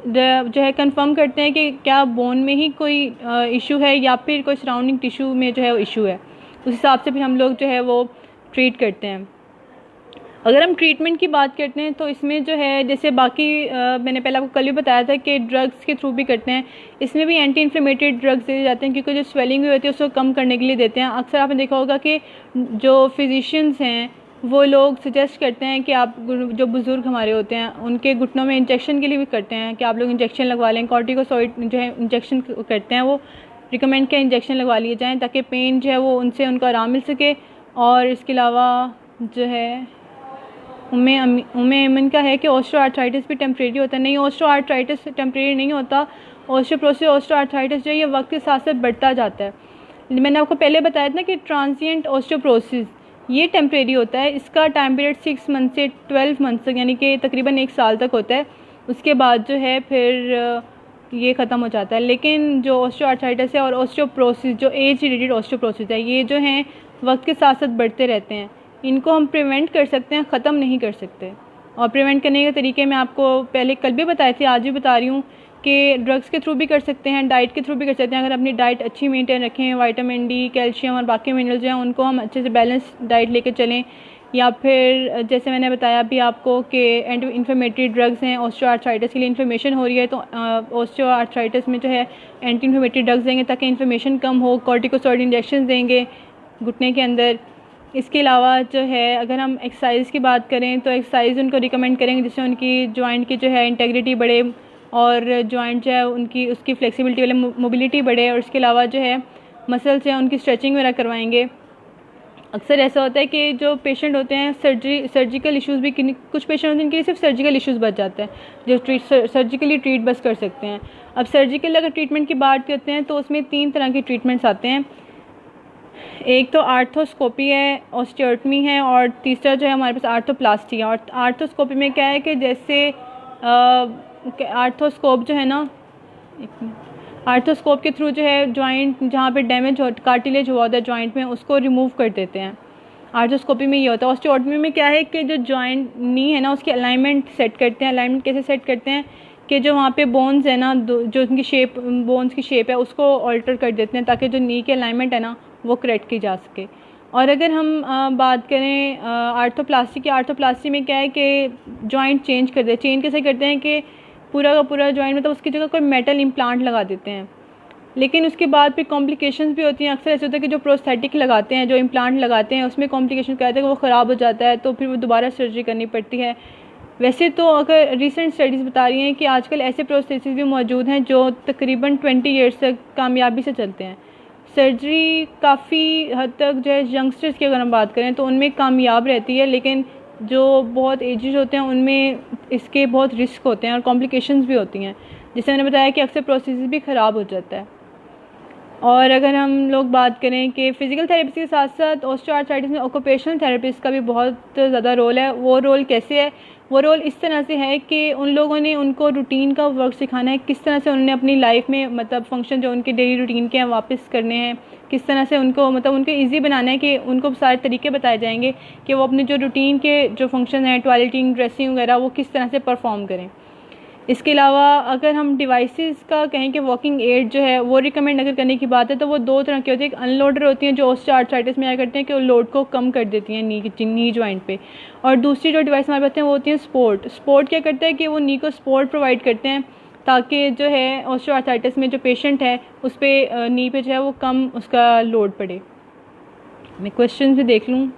S1: जो है कंफर्म करते हैं कि क्या बोन में ही कोई इशू है या फिर कोई सराउंडिंग टिश्यू में जो है वो इशू है। उस हिसाब से फिर हम लोग जो है वो ट्रीट करते हैं। अगर हम ट्रीटमेंट की बात करते हैं तो इसमें जो है जैसे बाकी मैंने पहले आपको कल भी बताया था कि ड्रग्स के थ्रू भी करते हैं, इसमें भी एंटी इन्फ्लेमेटरी ड्रग्स दिए जाते हैं, क्योंकि जो स्वेलिंग हुई होती है उसको कम करने के लिए देते हैं। अक्सर आपने देखा होगा कि जो फिजिशियंस हैं वो लोग सजेस्ट करते हैं कि आप जो बुज़ुर्ग हमारे होते हैं उनके घुटनों में इंजेक्शन के लिए भी करते हैं कि आप लोग इंजेक्शन लगवा लें, कॉर्टिकोस्टेरॉइड जो है इंजेक्शन करते हैं वो रिकमेंड के इंजेक्शन लगवा लिए जाएँ ताकि पेन जो है वो उनसे उनको आराम मिल सके। और इसके अलावा जो है उम्मे अमन का है कि ऑस्टियोआर्थराइटिस भी टेम्परेरी होता है। नहीं, ऑस्टियोआर्थराइटिस टेम्परेरी नहीं होता, ऑस्टियोपोरोसिस ऑस्टियोआर्थराइटिस जो है ये वक्त के साथ साथ बढ़ता जाता है। मैंने आपको पहले बताया था ना कि ट्रांजिएंट ऑस्टियोपोरोसिस ये टेम्परेरी होता है, इसका टाइम पीरियड 6 मंथ से 12 मंथ तक यानी कि तकरीबन 1 साल तक होता है। उसके बाद जो है फिर ये ख़त्म हो जाता है। लेकिन जो ऑस्टियोआर्थराइटिस है और ऑस्टियोपोरोसिस जो एज रिलेटेड ऑस्टियोपोरोसिस है ये जो हैं वक्त के साथ साथ बढ़ते रहते हैं। इनको हम प्रिवेंट कर सकते हैं, ख़त्म नहीं कर सकते। और प्रिवेंट करने के तरीके मैं आपको पहले कल भी बताए थे, आज भी बता रही हूँ कि ड्रग्स के थ्रू भी कर सकते हैं, डाइट के थ्रू भी कर सकते हैं। अगर अपनी डाइट अच्छी मेंटेन रखें, विटामिन डी, कैल्शियम और बाकी मिनरल्स जो हैं उनको हम अच्छे से बैलेंस डाइट लेके चलें, या फिर जैसे मैंने बताया भी आपको कि एंटी इन्फ्लेमेटरी ड्रग्स हैं। ऑस्टियोआर्थराइटिस के लिए इन्फ्लेमेशन हो रही है तो ऑस्टियोआर्थराइटिस में जो है एंटी इन्फ्लेमेटरी ड्रग्स देंगे ताकि इन्फ्लेमेशन कम हो। कॉर्टिकोस्टेरॉइड इंजेक्शन देंगे घुटने के अंदर। इसके अलावा जो है अगर हम एक्सरसाइज की बात करें तो एक्सरसाइज उनको रिकमेंड करेंगे जिससे उनकी जॉइंट की जो है इंटेग्रिटी बढ़े और जॉइंट जो है उनकी उसकी फ्लेक्सिबिलिटी वाले मोबिलिटी बढ़े। और इसके अलावा जो है मसल्स हैं उनकी स्ट्रेचिंग वगैरह करवाएंगे। अक्सर ऐसा होता है कि जो पेशेंट होते हैं सर्जिकल इश्यूज़ भी कुछ पेशेंट होते हैं जिनके लिए सिर्फ सर्जिकल इश्यूज़ बच जाते हैं जो सर्जिकली ट्रीट बस कर सकते हैं। अब सर्जिकल अगर ट्रीटमेंट की बात करते हैं तो उसमें 3 तरह के ट्रीटमेंट्स आते हैं। एक तो आर्थोस्कोपी है, ऑस्टियोटमी है और तीसरा जो है हमारे पास आर्थोप्लास्टी है। और आर्थोस्कोपी में क्या है कि जैसे आर्थोस्कोप जो है ना, आर्थोस्कोप के थ्रू जो है जॉइंट जहाँ पे डैमेज हो कार्टिलेज हुआ होता है जॉइंट में उसको रिमूव कर देते हैं। आर्थोस्कोपी में ये होता है। ऑस्टियोटमी में क्या है कि जो जॉइंट नी है ना उसकी अलाइनमेंट सेट करते हैं। अलाइनमेंट कैसे सेट करते हैं कि जो वहाँ पे बोन्स है ना, जो उनकी शेप बोन्स की शेप है उसको ऑल्टर कर देते हैं ताकि जो नी की अलाइनमेंट है ना वो करेक्ट की जा सके। और अगर हम बात करें आर्थोप्लास्टी की, आर्थोप्लास्टी में क्या है कि जॉइंट चेंज कर दे। चेंज कैसे करते हैं कि पूरा का पूरा जॉइंट मतलब उसकी जगह कोई मेटल इम्प्लांट लगा देते हैं। लेकिन उसके बाद फिर कॉम्प्लिकेशंस भी होती हैं। अक्सर ऐसे होता है कि जो प्रोस्थेटिक लगाते हैं, जो इम्प्लांट लगाते हैं उसमें कॉम्प्लिकेशन क्या होता है कि वो ख़राब हो जाता है तो फिर वो दोबारा सर्जरी करनी पड़ती है। वैसे तो अगर रिसेंट स्टडीज़ बता रही हैं कि आजकल ऐसे प्रोस्थेसिस भी मौजूद हैं जो तकरीबन 20 ईयर्स तक कामयाबी से चलते हैं। सर्जरी काफ़ी हद तक जो है यंगस्टर्स की अगर हम बात करें तो उनमें कामयाब रहती है, लेकिन जो बहुत एजेड होते हैं उनमें इसके बहुत रिस्क होते हैं और कॉम्प्लिकेशंस भी होती हैं। जैसे मैंने बताया कि अक्सर प्रोसेस भी ख़राब हो जाता है। और अगर हम लोग बात करें कि फ़िज़िकल थेरेपिस्ट के साथ साथ ऑस्टियोआर्थराइटिस में ऑक्यूपेशनल थेरेपिस्ट का भी बहुत ज़्यादा रोल है। वो रोल कैसे है? वो रोल इस तरह से है कि उन लोगों ने उनको रूटीन का वर्क सिखाना है, किस तरह से उन्होंने अपनी लाइफ में मतलब फंक्शन जो उनके डेली रूटीन के हैं वापस करने हैं, किस तरह से उनको मतलब उनको ईजी बनाना है कि उनको सारे तरीके बताए जाएंगे कि वो अपने जो रूटीन के जो फंक्शन हैं टॉयलेटिंग, ड्रेसिंग वगैरह वो किस तरह से परफॉर्म करें। इसके अलावा अगर हम डिवाइसेस का कहें कि वॉकिंग एड जो है वो रिकमेंड अगर करने की बात है तो वो 2 तरह की होती है। एक अनलोडर होती हैं जो ऑस्टियोआर्थराइटिस में क्या करते हैं कि वो लोड को कम कर देती हैं नी जॉइंट पे। और दूसरी जो डिवाइस हमारे पास हैं वो होती हैं स्पोर्ट क्या करता है कि वो नी को सपोर्ट प्रोवाइड करते हैं ताकि जो है ऑस्टियोआर्थराइटिस में जो पेशेंट है उस पर नी पे जो है वो कम उसका लोड पड़े। मैं क्वेश्चन भी देख लूँ।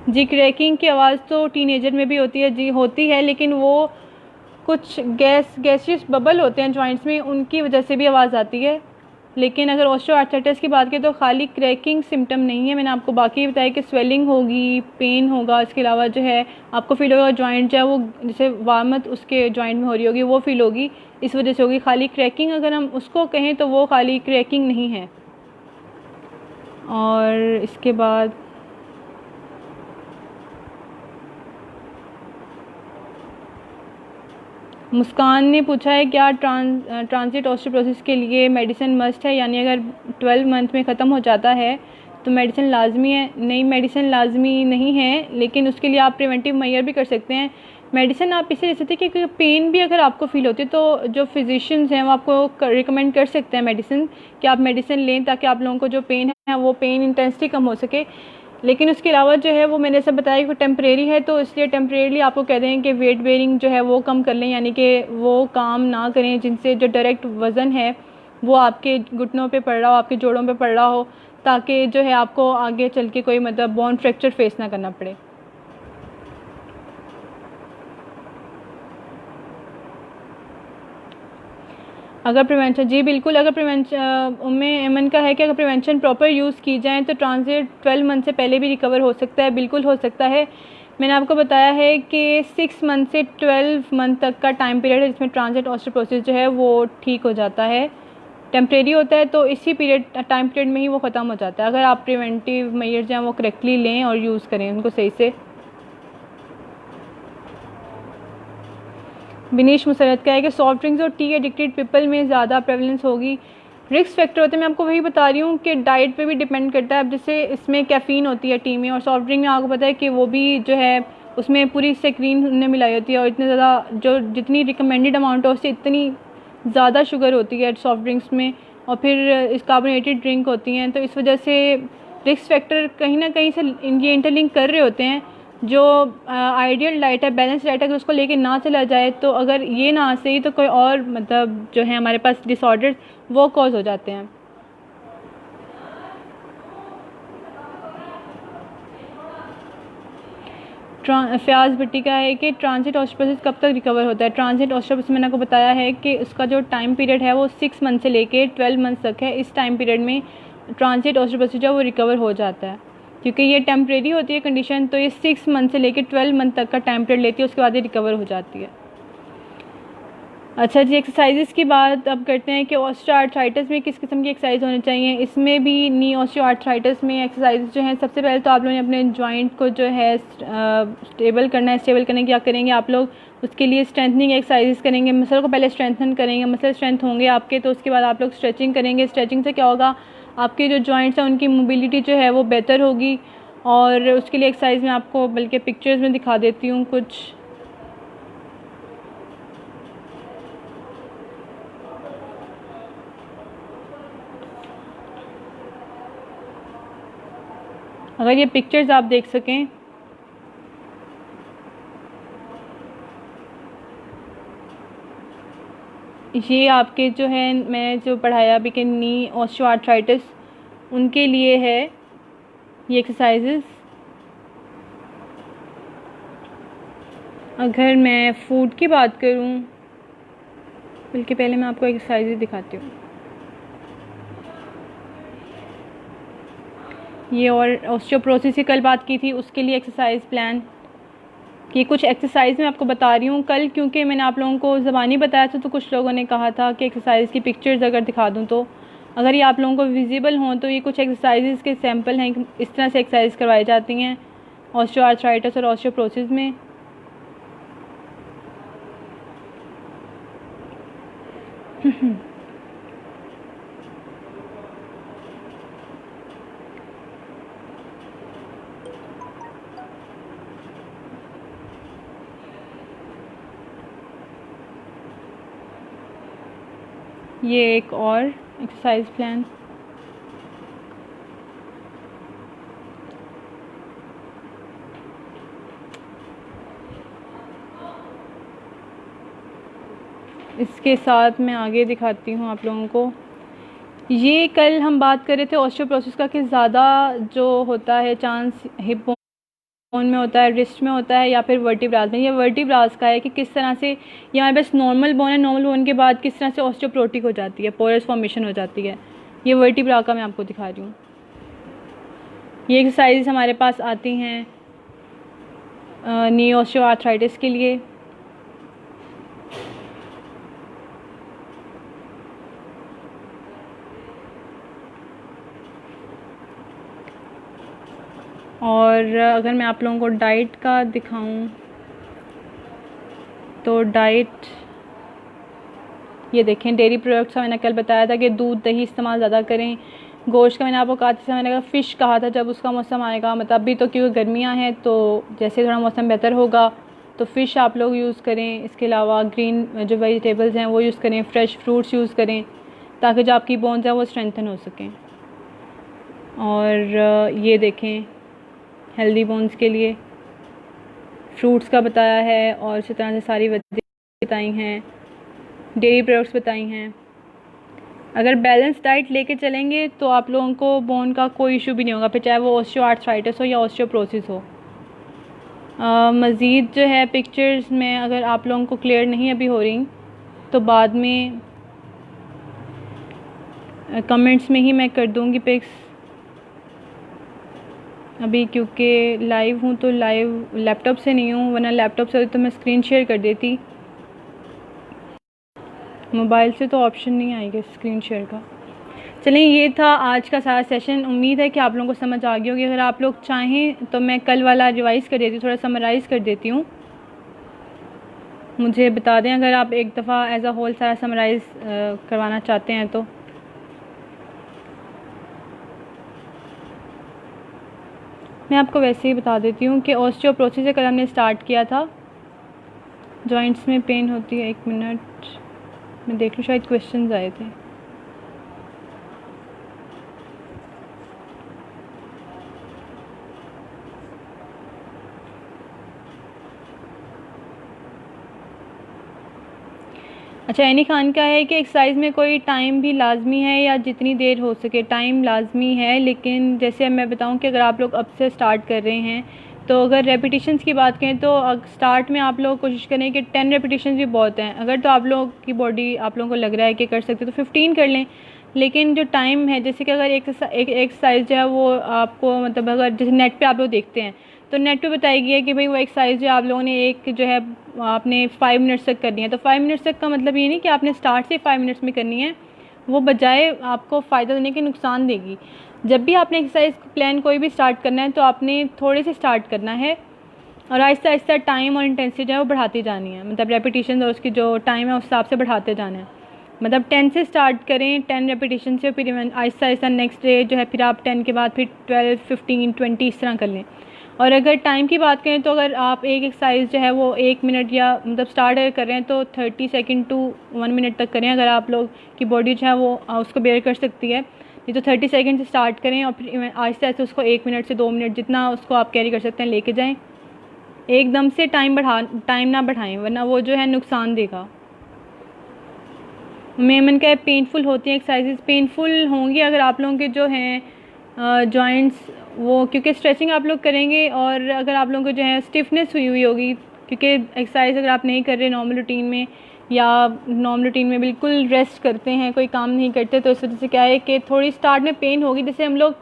S1: जी, क्रैकिंग की आवाज़ तो टीनेजर में भी होती है। जी होती है, लेकिन वो कुछ गैसियस बबल होते हैं जॉइंट्स में, उनकी वजह से भी आवाज़ आती है। लेकिन अगर ऑस्टियोआर्थराइटिस की बात करें तो खाली क्रैकिंग सिम्टम नहीं है। मैंने आपको बाकी बताया कि स्वेलिंग होगी, पेन होगा, इसके अलावा जो है आपको फील होगा जॉइंट जो है वो जैसे वार्मथ उसके जॉइंट में हो रही होगी वो फील होगी, इस वजह से होगी। खाली क्रैकिंग अगर हम उसको कहें तो वो खाली क्रैकिंग नहीं है। और इसके बाद मुस्कान ने पूछा है क्या ट्रांजिट ऑस्टियोपोरोसिस के लिए मेडिसिन मस्ट है, यानी अगर 12 मंथ में ख़त्म हो जाता है तो मेडिसिन लाजमी है? नहीं, मेडिसिन लाजमी नहीं है, लेकिन उसके लिए आप प्रिवेंटिव मेजर भी कर सकते हैं। मेडिसिन आप इसे ले सकते हैं कि पेन भी अगर आपको फील होती है तो जो फिजिशियंस हैं वो आपको रिकमेंड कर सकते हैं मेडिसिन कि आप मेडिसिन लें ताकि आप लोगों को जो पेन है वो पेन इंटेंसिटी कम हो सके। लेकिन उसके अलावा जो है वो मैंने सब बताया कि टेम्परेरी है तो इसलिए टेम्परेरीली आपको कह दें कि वेट बेयरिंग जो है वो कम कर लें, यानी कि वो काम ना करें जिनसे जो डायरेक्ट वज़न है वो आपके घुटनों पे पड़ रहा हो, आपके जोड़ों पे पड़ रहा हो, ताकि जो है आपको आगे चल के कोई मतलब बोन फ्रैक्चर फेस ना करना पड़े। अगर प्रिवेंशन, जी बिल्कुल, अगर प्रिवेंशन उम्मे एमन का है कि अगर प्रिवेंशन प्रॉपर यूज़ की जाए तो ट्रांजिट 12 मंथ से पहले भी रिकवर हो सकता है, बिल्कुल हो सकता है। मैंने आपको बताया है कि 6 मंथ से 12 मंथ तक का टाइम पीरियड है जिसमें ट्रांजिट ऑस्टियोपोरोसिस जो है वो ठीक हो जाता है। टेम्परेरी होता है तो इसी टाइम पीरियड में ही वो ख़त्म हो जाता है, अगर आप प्रिवेंटिव मेजर्स हैं वो करेक्टली लें और यूज़ करें उनको सही से। बिनीश मुसरत का है कि सॉफ्ट ड्रिंक्स और टी एडिक्टेड पीपल में ज़्यादा प्रेवलेंस होगी। रिस्क फैक्टर होते हैं, मैं आपको वही बता रही हूँ कि डाइट पे भी डिपेंड करता है। अब जैसे इसमें कैफ़ीन होती है टी में, और सॉफ्ट ड्रिंक में आपको पता है कि वो भी जो है उसमें पूरी सेक्रीन ने मिलाई होती है, और इतने ज़्यादा जो जितनी रिकमेंडेड अमाउंट है उससे इतनी ज़्यादा शुगर होती है सॉफ्ट ड्रिंक्स में, और फिर इस कार्बोनेटेड ड्रिंक होती हैं, तो इस वजह से रिस्क फैक्टर कहीं ना कहीं से ये इंटरलिंक कर रहे होते हैं। जो आइडियल डाइट है, बैलेंस डाइट है, अगर उसको लेके ना चला जाए तो अगर ये ना सही तो कोई और मतलब जो है हमारे पास डिसऑर्डर्स वो कॉज हो जाते हैं। फ्याज भट्टी का है कि ट्रांजिट ऑस्टियोपोरोसिस कब तक रिकवर होता है। ट्रांजिट ऑस्टियोपोरोसिस मैंने आपको बताया है कि उसका जो टाइम पीरियड है वो 6 मंथ से लेके 12 मंथ तक है। इस टाइम पीरियड में ट्रांजिट ऑस्टियोपोरोसिस जो वो रिकवर हो जाता है, क्योंकि ये टेम्परेरी होती है कंडीशन, तो ये 6 मंथ से लेके 12 मंथ तक का टाइम पीरियड लेती है, उसके बाद ये रिकवर हो जाती है। अच्छा जी, एक्सरसाइजेस की बात अब करते हैं कि ऑस्टियोआर्थराइटिस में किस किस्म की एक्सरसाइज होनी चाहिए। इसमें भी नी ऑस्टियोआर्थराइटिस में एक्सरसाइज जो है, सबसे पहले तो आप लोगों ने अपने जॉइंट को जो है स्टेबल करना है। स्टेबल करने क्या करेंगे आप लोग, उसके लिए स्ट्रेंथनिंग एक्सरसाइजेस करेंगे। मसल को पहले स्ट्रेंथन करेंगे, मसल स्ट्रेंथ होंगे आपके, तो उसके बाद आप लोग स्ट्रेचिंग करेंगे। स्ट्रेचिंग से क्या होगा, आपके जो जॉइंट्स हैं उनकी मोबिलिटी जो है वो बेहतर होगी। और उसके लिए एक्सरसाइज मैं आपको बल्कि पिक्चर्स में दिखा देती हूँ कुछ। अगर ये पिक्चर्स आप देख सकें, ये आपके जो है मैं जो पढ़ाया अभी कि नी ऑस्टियोआर्थराइटिस उनके लिए है ये एक्सरसाइजेस। अगर मैं फूड की बात करूं, बल्कि पहले मैं आपको एक्सरसाइजेस दिखाती हूँ। ये और ऑस्टियोपोरोसिस की कल बात की थी, उसके लिए एक्सरसाइज प्लान कि कुछ एक्सरसाइज मैं आपको बता रही हूँ कल, क्योंकि मैंने आप लोगों को ज़बानी बताया था तो कुछ लोगों ने कहा था कि एक्सरसाइज की पिक्चर्स अगर दिखा दूँ, तो अगर ये आप लोगों को विजिबल हों तो ये कुछ एक्सरसाइजेस के सैम्पल हैं, इस तरह से एक्सरसाइज करवाई जाती हैं ऑस्टियोआर्थराइटिस और ऑस्टियोपोरोसिस में। ये एक और एक्सरसाइज प्लान। इसके साथ मैं आगे दिखाती हूँ आप लोगों को। ये कल हम बात कर रहे थे ऑस्टियोपोरोसिस का कि ज़्यादा जो होता है चांस हिप बोन में होता है, रिस्ट में होता है, या फिर वर्टिब्रास में। ये वर्टिब्रास का है कि किस तरह से ये हमारे पास नॉर्मल बोन है, नॉर्मल बोन के बाद किस तरह से ऑस्टियोपोरोटिक हो जाती है, पोरस फॉर्मेशन हो जाती है। ये वर्टिब्रा का मैं आपको दिखा रही हूँ। ये एक्सरसाइज हमारे पास आती हैं नी ऑस्टियोआर्थराइटिस के लिए। और अगर मैं आप लोगों को डाइट का दिखाऊं तो डाइट ये देखें, डेयरी प्रोडक्ट्स का मैंने कल बताया था कि दूध दही इस्तेमाल ज़्यादा करें। गोश्त का मैंने आपको कहा था, मैंने कहा फ़िश कहा था जब उसका मौसम आएगा, मतलब अभी तो क्योंकि गर्मियाँ हैं तो जैसे थोड़ा मौसम बेहतर होगा तो फ़िश आप लोग यूज़ करें। इसके अलावा ग्रीन जो वेजिटेबल्स हैं वो यूज़ करें, फ्रेश फ्रूट्स यूज़ करें ताकि जो आपकी बोन्स हैं वो स्ट्रेंथन हो सकें। और ये देखें हेल्दी बोन्स के लिए फ्रूट्स का बताया है, और इसी तरह से सारी बताई हैं, डेयरी प्रोडक्ट्स बताई हैं। अगर बैलेंस डाइट लेके चलेंगे तो आप लोगों को बोन का कोई इशू भी नहीं होगा, फिर चाहे वो ऑस्टियोआर्थराइटिस हो या ऑस्टियोपोरोसिस हो। मज़ीद जो है पिक्चर्स में अगर आप लोगों को क्लियर नहीं अभी हो रही तो बाद में कमेंट्स में ही मैं कर दूँगी पिक्स अभी, क्योंकि लाइव हूँ तो लाइव लैपटॉप से नहीं हूँ, वरना लैपटॉप से तो मैं स्क्रीन शेयर कर देती। मोबाइल से तो ऑप्शन नहीं आएगा स्क्रीन शेयर का। चलिए, ये था आज का सारा सेशन। उम्मीद है कि आप लोगों को समझ आ गई होगी। अगर आप लोग चाहें तो मैं कल वाला रिवाइज़ कर देती हूँ, थोड़ा समराइज़ कर देती हूँ। मुझे बता दें अगर आप एक दफ़ा एज अ होल सारा समराइज़ करवाना चाहते हैं तो। मैं आपको वैसे ही बता देती हूँ कि ऑस्टियोपोरोसिस से कल हमने स्टार्ट किया था। जॉइंट्स में पेन होती है, 1 मिनट मैं देख लूँ, शायद क्वेश्चंस आए थे। अच्छा, एनी खान का है कि एक्सरसाइज में कोई टाइम भी लाजमी है या जितनी देर हो सके? टाइम लाजमी है, लेकिन जैसे मैं बताऊं कि अगर आप लोग अब से स्टार्ट कर रहे हैं तो अगर रेपिटेशंस की बात करें तो स्टार्ट में आप लोग कोशिश करें कि 10 रेपिटेशंस भी बहुत हैं। अगर तो आप लोग की बॉडी, आप लोगों को लग रहा है कि कर सकते तो 15 कर लें। लेकिन जो टाइम है, जैसे कि अगर एक एक्सरसाइज जो है वो आपको मतलब अगर जैसे नेट पे आप लोग देखते हैं तो नेट पे बताई गई है कि भाई वो एक्सरसाइज जो आप लोगों ने एक जो है आपने 5 मिनट्स तक करनी है। तो 5 मिनट्स तक का मतलब ये नहीं कि आपने स्टार्ट से 5 मिनट्स में करनी है, वो बजाय आपको फ़ायदा देने के नुकसान देगी। जब भी आपने एक्सरसाइज प्लान कोई भी स्टार्ट करना है तो आपने थोड़े से स्टार्ट करना है और आहिस्ता आहिस्ता टाइम और इंटेंसिटी जो है वो बढ़ाती जानी है। मतलब रेपिटेशन और उसकी जो टाइम है उस हिसाब से बढ़ाते जाना है। मतलब 10 से स्टार्ट करें, 10 रेपिटेशन से, फिर आहिस्ता आहिस्ता नेक्स्ट डे जो है फिर आप 10 के बाद फिर 12, 15, 20 इस तरह कर लें। और अगर टाइम की बात करें तो अगर आप एक एक्सरसाइज जो है वो 1 मिनट या मतलब स्टार्ट अगर कर रहे हैं तो 30 सेकंड टू 1 मिनट तक करें। अगर आप लोग की बॉडी जो है वो उसको बेयर कर सकती है, नहीं तो 30 सेकंड से स्टार्ट करें और फिर आहिस्ता आहिस्ता उसको 1 मिनट से 2 मिनट जितना उसको आप कैरी कर सकते हैं लेके जाएं। एकदम से टाइम ना बढ़ाएं, वरना वो जो है नुकसान देगा। मेमन का पेनफुल होती हैं एक्सरसाइजेज? पेनफुल होंगी अगर आप लोगों के जो हैं जॉइंट्स वो, क्योंकि स्ट्रेचिंग आप लोग करेंगे और अगर आप लोगों को जो है स्टिफनेस हुई होगी, क्योंकि एक्सरसाइज अगर आप नहीं कर रहे नॉर्मल रूटीन में या नॉर्मल रूटीन में बिल्कुल रेस्ट करते हैं, कोई काम नहीं करते, तो इस वजह से क्या है कि थोड़ी स्टार्ट में पेन होगी। जैसे हम लोग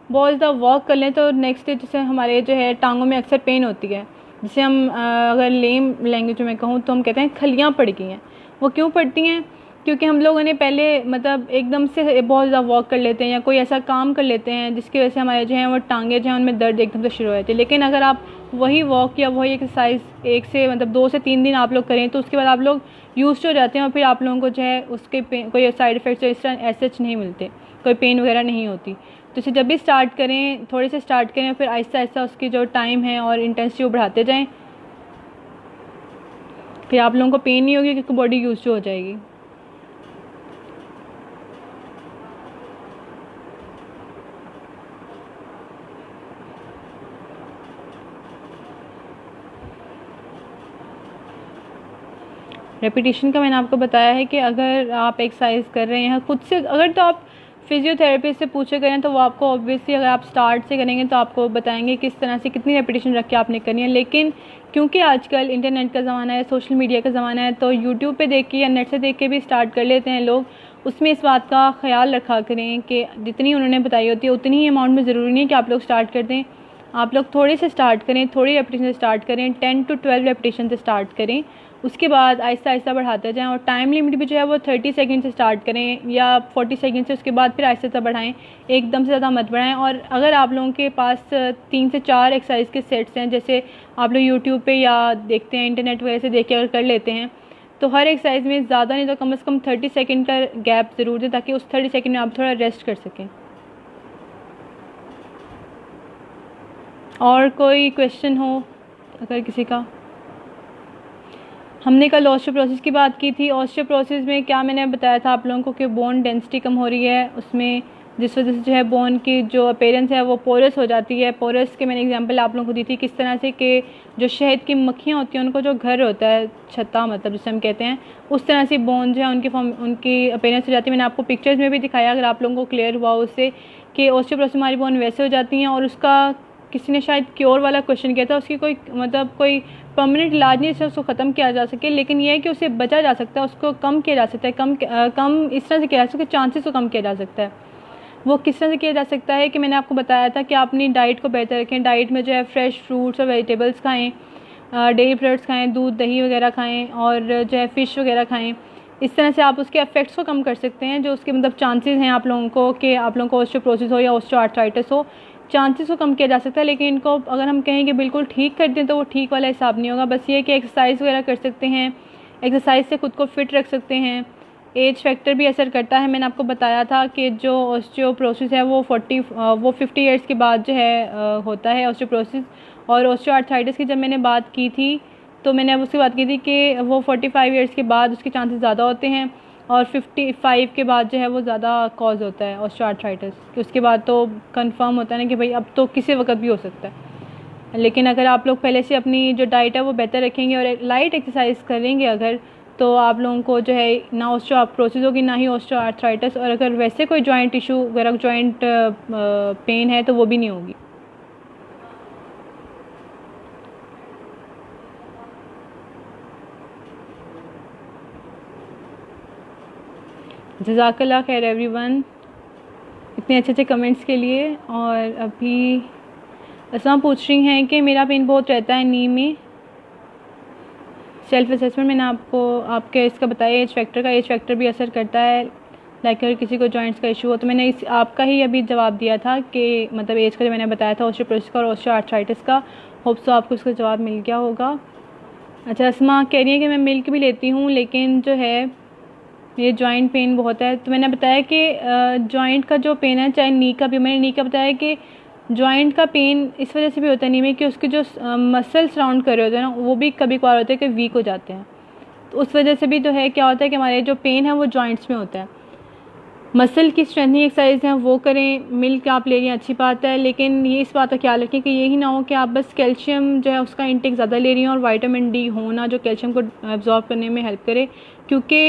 S1: बहुत ज़्यादा वॉक कर लें तो नेक्स्ट डे जैसे हमारे जो है टांगों में अक्सर पेन होती है, जिसे हम अगर लेम लैंग्वेज में कहूँ तो हम कहते हैं खलियाँ पड़ गई हैं। वो क्यों पड़ती हैं? क्योंकि हम लोगों ने पहले मतलब एकदम से बहुत ज़्यादा वॉक कर लेते हैं या कोई ऐसा काम कर लेते हैं जिसकी वजह से हमारे जो है वो टांगे जो हैं उनमें दर्द एकदम से शुरू हो जाती है। लेकिन अगर आप वही वॉक या वही एक्सरसाइज 1 से मतलब 2 से 3 दिन आप लोग करें तो उसके बाद आप लोग यूज्ड हो जाते हैं और फिर आप लोगों को जो है उसके कोई साइड इफ़ेक्ट्स इस तरह ऐसे नहीं मिलते, कोई पेन वगैरह नहीं होती। तो इसे जब भी स्टार्ट करें थोड़े से स्टार्ट करें, फिर आहिस्ता आहिस्ता उसकी जो टाइम है और इंटेंसिटी वो बढ़ाते जाएँ, फिर आप लोगों को पेन नहीं होगी क्योंकि बॉडी यूज्ड हो जाएगी। रेपिटेशन का मैंने आपको बताया है कि अगर आप एक्सरसाइज कर रहे हैं खुद से, अगर तो आप फिजियोथेरेपिस्ट से पूछे करें तो वो आपको ऑब्वियसली अगर आप स्टार्ट से करेंगे तो आपको बताएंगे किस तरह से कितनी रेपिटेशन रख के आपने करनी है। लेकिन क्योंकि आजकल इंटरनेट का ज़माना है, सोशल मीडिया का ज़माना है, तो यूट्यूब पे देख के या नेट से देख के भी स्टार्ट कर लेते हैं लोग। उसमें इस बात का ख्याल रखा करें कि जितनी उन्होंने बताई होती है उतनी ही अमाउंट में, ज़रूरी नहीं है कि आप लोग स्टार्ट कर दें। आप लोग थोड़े से स्टार्ट करें, थोड़ी रेपिटेशन से स्टार्ट करें, 10 to 12 रेपिटेशन से स्टार्ट करें, उसके बाद आहिस्ता आहिस्ता बढ़ाते जाएं। और टाइम लिमिट भी जो है वो 30 सेकंड से स्टार्ट करें या 40 सेकंड से, उसके बाद फिर आहिस्ता आहिस्ता बढ़ाएं, एकदम से ज़्यादा मत बढ़ाएं। और अगर आप लोगों के पास 3 से 4 एक्सरसाइज के सेट्स हैं, जैसे आप लोग यूट्यूब पे या देखते हैं इंटरनेट वगैरह से देख के अगर कर लेते हैं, तो हर एक्सरसाइज में ज़्यादा नहीं तो कम से कम 30 सेकंड का गैप ज़रूर दें ताकि उस 30 सेकंड में आप थोड़ा रेस्ट कर सकें। और कोई क्वेश्चन हो अगर किसी का? हमने कल ऑस्टियोपोरोसिस की बात की थी। ऑस्टियोपोरोसिस में क्या मैंने बताया था आप लोगों को कि बोन डेंसिटी कम हो रही है, उसमें जिस वजह से जो है बोन की जो अपीयरेंस है वो पोरस हो जाती है। पोरस के मैंने एग्जांपल आप लोगों को दी थी किस तरह से कि जो शहद की मक्खियाँ होती हैं उनको जो घर होता है, छत्ता मतलब जिसे हम कहते हैं, उस तरह से बोन जो है उनकी अपीयरेंस हो जाती है। मैंने आपको पिक्चर्स में भी दिखाया, अगर आप लोगों को क्लियर हुआ उससे, कि ऑस्टियोपोरोसिस हमारी बोन वैसे हो जाती हैं। और उसका किसी ने शायद क्योर वाला क्वेश्चन किया था, उसकी कोई मतलब कोई परमानेंट इलाज नहीं है उसको ख़त्म किया जा सके, लेकिन ये है कि उसे बचा जा सकता है, उसको कम किया जा सकता है, कम इस तरह से किया जा सकता है, चांसेस को कम किया जा सकता है। वो किस तरह से किया जा सकता है कि मैंने आपको बताया था कि आप अपनी डाइट को बेहतर रखें, डाइट में जो है फ्रेश फ्रूट्स और वेजिटेबल्स खाएँ, डेयरी प्रोडक्ट्स खाएँ, दूध दही वगैरह खाएँ, और जो है फ़िश वगैरह खाएँ। इस तरह से आप उसके इफ़ेक्ट्स को कम कर सकते हैं, जो उसके मतलब चांसेस हैं आप लोगों को कि आप लोगों को ऑस्टियोपोरोसिस हो या ऑस्टियोआर्थराइटिस हो, चांसेस को कम किया जा सकता है। लेकिन इनको अगर हम कहें कि बिल्कुल ठीक कर दें तो वो ठीक वाला हिसाब नहीं होगा। बस ये कि एक्सरसाइज वगैरह कर सकते हैं, एक्सरसाइज से खुद को फिट रख सकते हैं। एज फैक्टर भी असर करता है। मैंने आपको बताया था कि जो ऑस्टियोपोरोसिस है वो 50 ईयर्स के बाद जो है होता है ऑस्टियोपोरोसिस। और ऑस्टियोआर्थराइटिस की जब मैंने बात की थी तो मैंने अब उसकी बात की थी कि वो 45 ईयर्स के बाद उसके चांसेस ज़्यादा होते हैं, और 55 के बाद जो है वो ज़्यादा कॉज होता है ऑस्टियोआर्थराइटिस कि उसके बाद तो कंफर्म होता है ना कि भाई अब तो किसी वक्त भी हो सकता है। लेकिन अगर आप लोग पहले से अपनी जो डाइट है वो बेहतर रखेंगे और लाइट एक्सरसाइज करेंगे अगर, तो आप लोगों को जो है ना ऑस्टियोपोरोसिस होगी ना ही ऑस्टियोआर्थराइटिस, और अगर वैसे कोई जॉइंट इशू वगैरह जॉइंट पेन है तो वो भी नहीं होगी। जज़ाकल्लाह खैर एवरीवन इतने अच्छे अच्छे कमेंट्स के लिए। और अभी असमा पूछ रही हैं कि मेरा पेन बहुत रहता है नी में। सेल्फ असेसमेंट मैंने आपको आपके इसका बताया, एज फैक्टर का, एज फैक्टर भी असर करता है। लाइक अगर किसी को जॉइंट्स का इशू हो तो मैंने इस आपका ही अभी जवाब दिया था कि मतलब एज का जो मैंने बताया था ऑस्टियोपोरोसिस का और ऑस्टियोआर्थराइटिस का। होप सो आपको इसका जवाब मिल गया होगा। अच्छा, असमा कह रही है कि मैं मिल्क भी लेती हूँ लेकिन जो है ये जॉइंट पेन बहुत है। तो मैंने बताया कि जॉइंट का जो पेन है, चाहे नी का भी, मैंने नी का बताया कि जॉइंट का पेन इस वजह से भी होता है नी में कि उसके जो मसल सराउंड कर रहे होते हैं ना वो भी कभी कभार होते हैं कि वीक हो जाते हैं। तो उस वजह से भी तो है क्या होता है कि हमारे जो पेन है वो जॉइंट्स में होता है। मसल की स्ट्रेंथनिंग एक्सरसाइज हैं वो करें। मिल्क आप ले रही हैं अच्छी बात है, लेकिन ये इस बात का ख्याल रखें कि यही ना हो कि आप बस कैल्शियम जो है उसका इंटेक ज़्यादा ले रही हैं और विटामिन डी होना जो कैल्शियम को एब्जॉर्ब करने में हेल्प करे। क्योंकि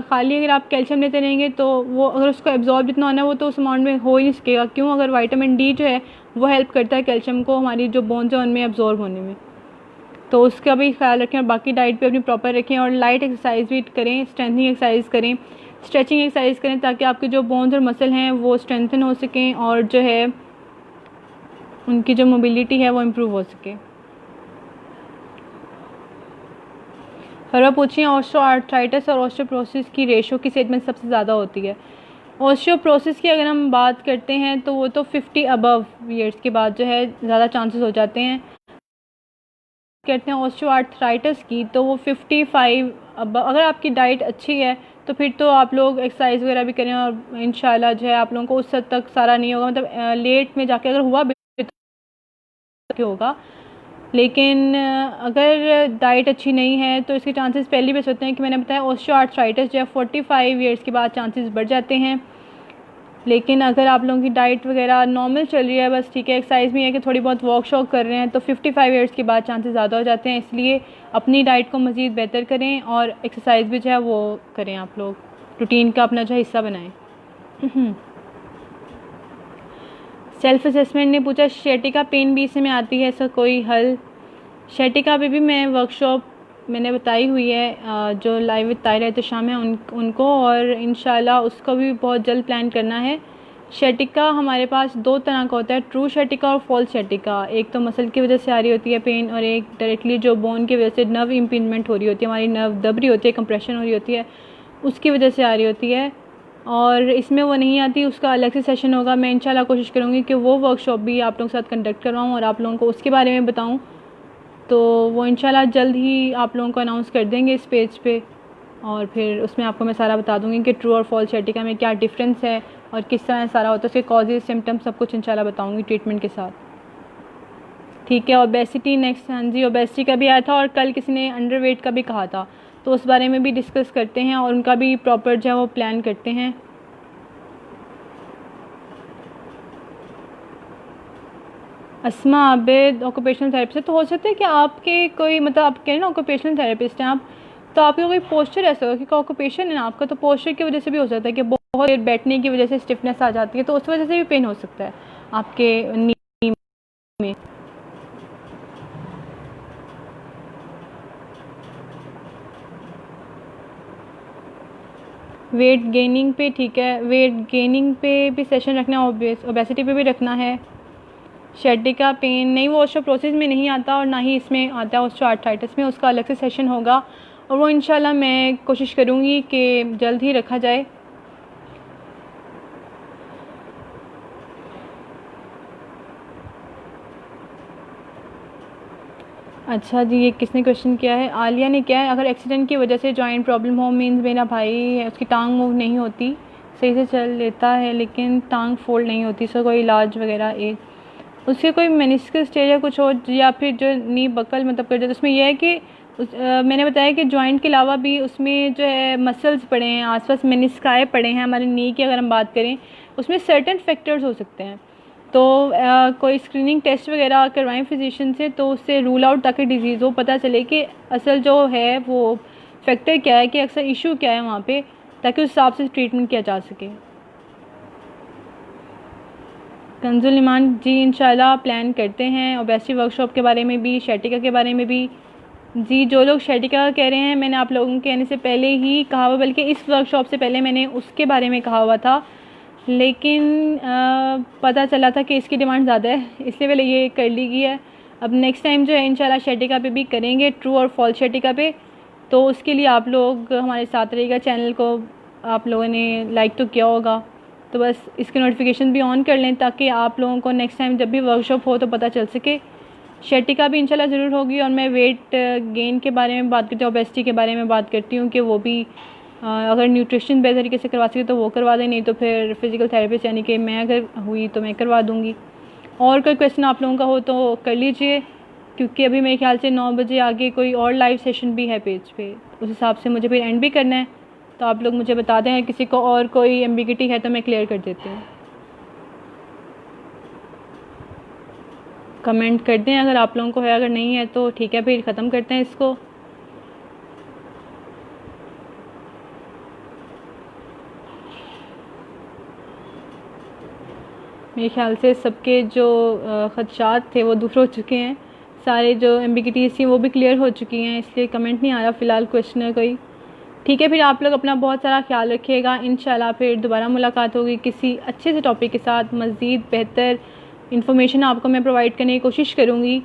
S1: खाली अगर आप कैल्शियम लेते रहेंगे तो वो अगर उसको एब्जॉर्ब जितना होना है वो तो उस अमाउंट में हो ही नहीं सकेगा। क्यों? अगर विटामिन डी जो है वो हेल्प करता है कैल्शियम को हमारी जो बोन्स है उनमें एब्जॉर्ब होने में। तो उसका भी ख्याल रखें और बाकी डाइट पे अपनी प्रॉपर रखें और लाइट एक्सरसाइज भी करें, स्ट्रेंथनिंग एक्सरसाइज करें, स्ट्रेचिंग एक्सरसाइज करें ताकि आपके जो बोन्स और मसल हैं वो स्ट्रेंथन हो सकें और जो है उनकी जो मोबिलिटी है वो इम्प्रूव हो सके। फरवा पूछिए ऑस्टियोआर्थराइटिस और ऑस्टियोपोरोसिस की रेशो किस एज में सबसे ज़्यादा होती है। ऑस्टियोपोरोसिस की अगर हम बात करते हैं तो वो तो 50 अबव ईयर्स के बाद जो है ज़्यादा चांसेस हो जाते हैं। कहते हैं ऑस्टियोआर्थराइटिस की तो वो 55 अबव। अगर आपकी डाइट अच्छी है तो फिर तो आप लोग एक्सरसाइज वगैरह भी करें और इंशाल्लाह जो है आप लोगों को उस हद तक सारा नहीं होगा। मतलब लेट में जाके अगर हुआ तो होगा, लेकिन अगर डाइट अच्छी नहीं है तो इसके चांसेस पहले भी होते हैं कि मैंने बताया ऑस्टियोआर्थराइटिस जो है 45 ईयर्स के बाद चांसेस बढ़ जाते हैं। लेकिन अगर आप लोगों की डाइट वगैरह नॉर्मल चल रही है, बस ठीक है, एक्सरसाइज भी है कि थोड़ी बहुत वॉक शॉक कर रहे हैं, तो 55 ईयर्स के बाद चांसेस ज़्यादा हो जाते हैं। इसलिए अपनी डाइट को मज़ीद बेहतर करें और एक्सरसाइज भी जो है वो करें, आप लोग रूटीन का अपना जो है हिस्सा बनाएं। सेल्फ असेसमेंट ने पूछा शेटिका पेन भी इसमें आती है, इसका कोई हल? शेटिका पे भी मैं वर्कशॉप मैंने बताई हुई है जो लाइव विद ताहिरा एहतशाम है उनको, और इंशाल्लाह उसका भी बहुत जल्द प्लान करना है। शेटिका हमारे पास दो तरह का होता है, ट्रू शेटिका और फॉल्स शेटिका। एक तो मसल की वजह से आ रही होती है पेन, और एक डायरेक्टली जो बोन की वजह से नर्व इम्पिंजमेंट हो रही होती है, हमारी नर्व दब रही होती है, कंप्रेशन हो रही होती है, उसकी वजह से आ रही होती है। और इसमें वो नहीं आती, उसका अलग से सेशन होगा। मैं इंशाल्लाह कोशिश करूँगी कि वो वर्कशॉप भी आप लोगों के साथ कंडक्ट करवाऊँ और आप लोगों को उसके बारे में बताऊँ। तो वो इंशाल्लाह जल्द ही आप लोगों को अनाउंस कर देंगे इस पेज पे, और फिर उसमें आपको मैं सारा बता दूँगी कि ट्रू और फॉल्स शेटिका में क्या डिफरेंस है और किस तरह सारा होता है, उसके कॉजेज, सिम्टम्स, सब कुछ इंशाल्लाह बताऊँगी ट्रीटमेंट के साथ। ठीक है। Obesity next. हाँ जी, ओबेसिटी का भी आया था और कल किसी ने अंडरवेट का भी कहा था, तो उस बारे में भी डिस्कस करते हैं और उनका भी प्रॉपर जो है वो प्लान करते हैं। अस्मा आबिद ऑक्यूपेशनल थेरेपिस्ट, तो हो सकता है कि आपके कोई मतलब आप कह रहे हैं ना ऑक्यूपेशनल थेरेपिस्ट हैं आप, तो आपके कोई पोस्चर ऐसा होगा क्योंकि ऑक्यूपेशन है ना आपका, तो पोस्चर की वजह से भी हो सकता है कि बहुत देर बैठने की वजह से स्टिफनेस आ जाती है, तो उस वजह से भी पेन हो सकता है आपके नी में। वेट गेनिंग पे, ठीक है, वेट गेनिंग पे भी सेशन रखना है, ओबेसिटी पे भी रखना है। शेटिका पेन नहीं, वो ऑस्टियोपोरोसिस में नहीं आता और ना ही इसमें आता है ऑस्टियोआर्थराइटिस में, उसका अलग से सेशन होगा और वो इंशाल्लाह मैं कोशिश करूँगी कि जल्द ही रखा जाए। अच्छा जी, ये किसने क्वेश्चन किया है? आलिया ने किया है। अगर एक्सीडेंट की वजह से जॉइंट प्रॉब्लम हो, मीन्स मेरा भाई है उसकी टांग मूव नहीं होती, सही से चल लेता है लेकिन टांग फोल्ड नहीं होती, सो कोई इलाज वगैरह उसके कोई मेनिस्कस स्टेज या कुछ हो, या फिर जो नी बकल मतलब कर जाए, उसमें यह है कि मैंने बताया कि जॉइंट के अलावा भी उसमें जो है मसल्स पड़े हैं, आसपास मेनिस्काए पड़े हैं हमारे नी की, अगर हम बात करें उसमें सर्टेन फैक्टर्स हो सकते हैं। तो कोई स्क्रीनिंग टेस्ट वगैरह करवाएं फिजिशियन से, तो उससे रूल आउट ताकि डिजीज़ हो, पता चले कि असल जो है वो फैक्टर क्या है, कि अक्सर इशू क्या है वहाँ पे, ताकि उस हिसाब से ट्रीटमेंट किया जा सके। कंजुल ईमान जी, इंशाल्लाह प्लान करते हैं ओबेसिटी वर्कशॉप के बारे में भी, शेटिका के बारे में भी। जी, जो लोग शेटिका कह रहे हैं, मैंने आप लोगों के कहने से पहले ही कहा हुआ, बल्कि इस वर्कशॉप से पहले मैंने उसके बारे में कहा हुआ था, लेकिन पता चला था कि इसकी डिमांड ज़्यादा है, इसलिए पहले ये कर ली गई है। अब नेक्स्ट टाइम जो है इंशाल्लाह शेटिका पे भी करेंगे, ट्रू और फॉल्स शेटिका पे, तो उसके लिए आप लोग हमारे साथ रहिएगा। चैनल को आप लोगों ने लाइक तो किया होगा, तो बस इसकी नोटिफिकेशन भी ऑन कर लें ताकि आप लोगों को नेक्स्ट टाइम जब भी वर्कशॉप हो तो पता चल सके। शेटिका भी इंशाल्लाह ज़रूर होगी, और मैं वेट गेन के बारे में बात करती हूँ, ओबेसिटी के बारे में बात करती हूँ कि वो भी अगर न्यूट्रिशन बेहतर तरीके से करवा सके तो वो करवा दें, नहीं तो फिर फिज़िकल थेरेपिस्ट यानी कि मैं अगर हुई तो मैं करवा दूँगी। और कोई क्वेश्चन आप लोगों का हो तो कर लीजिए, क्योंकि अभी मेरे ख्याल से 9 बजे आगे कोई और लाइव सेशन भी है पेज पे, उस हिसाब से मुझे फिर एंड भी करना है, तो आप लोग मुझे बता दें किसी को और कोई एम्बिगिटी है तो मैं क्लियर कर देती हूँ। कमेंट कर दें अगर आप लोगों को है, अगर नहीं है तो ठीक है, फिर ख़त्म करते हैं इसको। मेरे ख्याल से सबके जो ख़दशात थे वो दूर हो चुके हैं, सारे जो एम्बिगिटीज़ थी वो भी क्लियर हो चुकी हैं, इसलिए कमेंट नहीं आ रहा फ़िलहाल क्वेश्चन है कोई। ठीक है, फिर आप लोग अपना बहुत सारा ख्याल रखिएगा। इंशाल्लाह फिर दोबारा मुलाकात होगी किसी अच्छे से टॉपिक के साथ, मज़ीद बेहतर इन्फॉर्मेशन आपको मैं प्रोवाइड करने की कोशिश करूँगी।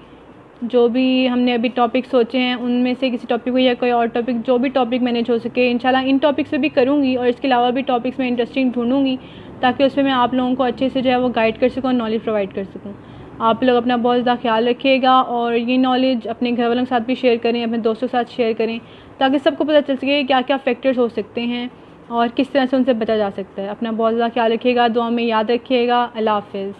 S1: जो भी हमने अभी टॉपिक सोचे हैं उनमें से किसी टॉपिक को या कोई और टॉपिक, जो भी टॉपिक मैनेज हो सके इंशाल्लाह इन टॉपिक्स पे भी करूँगी, और इसके अलावा भी टॉपिक्स में इंटरेस्टिंग ढूंढूंगी ताकि उसमें मैं आप लोगों को अच्छे से जो है वो गाइड कर सकूँ और नॉलेज प्रोवाइड कर सकूँ। आप लोग अपना बहुत ज़्यादा ख्याल रखिएगा, और ये नॉलेज अपने घर वालों के साथ भी शेयर करें, अपने दोस्तों के साथ शेयर करें, ताकि सबको पता चल सके क्या क्या फैक्टर्स हो सकते हैं और किस तरह से उनसे बचा जा सकता है। अपना बहुत ज़्यादा ख्याल रखिएगा, दुआ में याद रखिएगा। अल्लाह हाफ़िज़।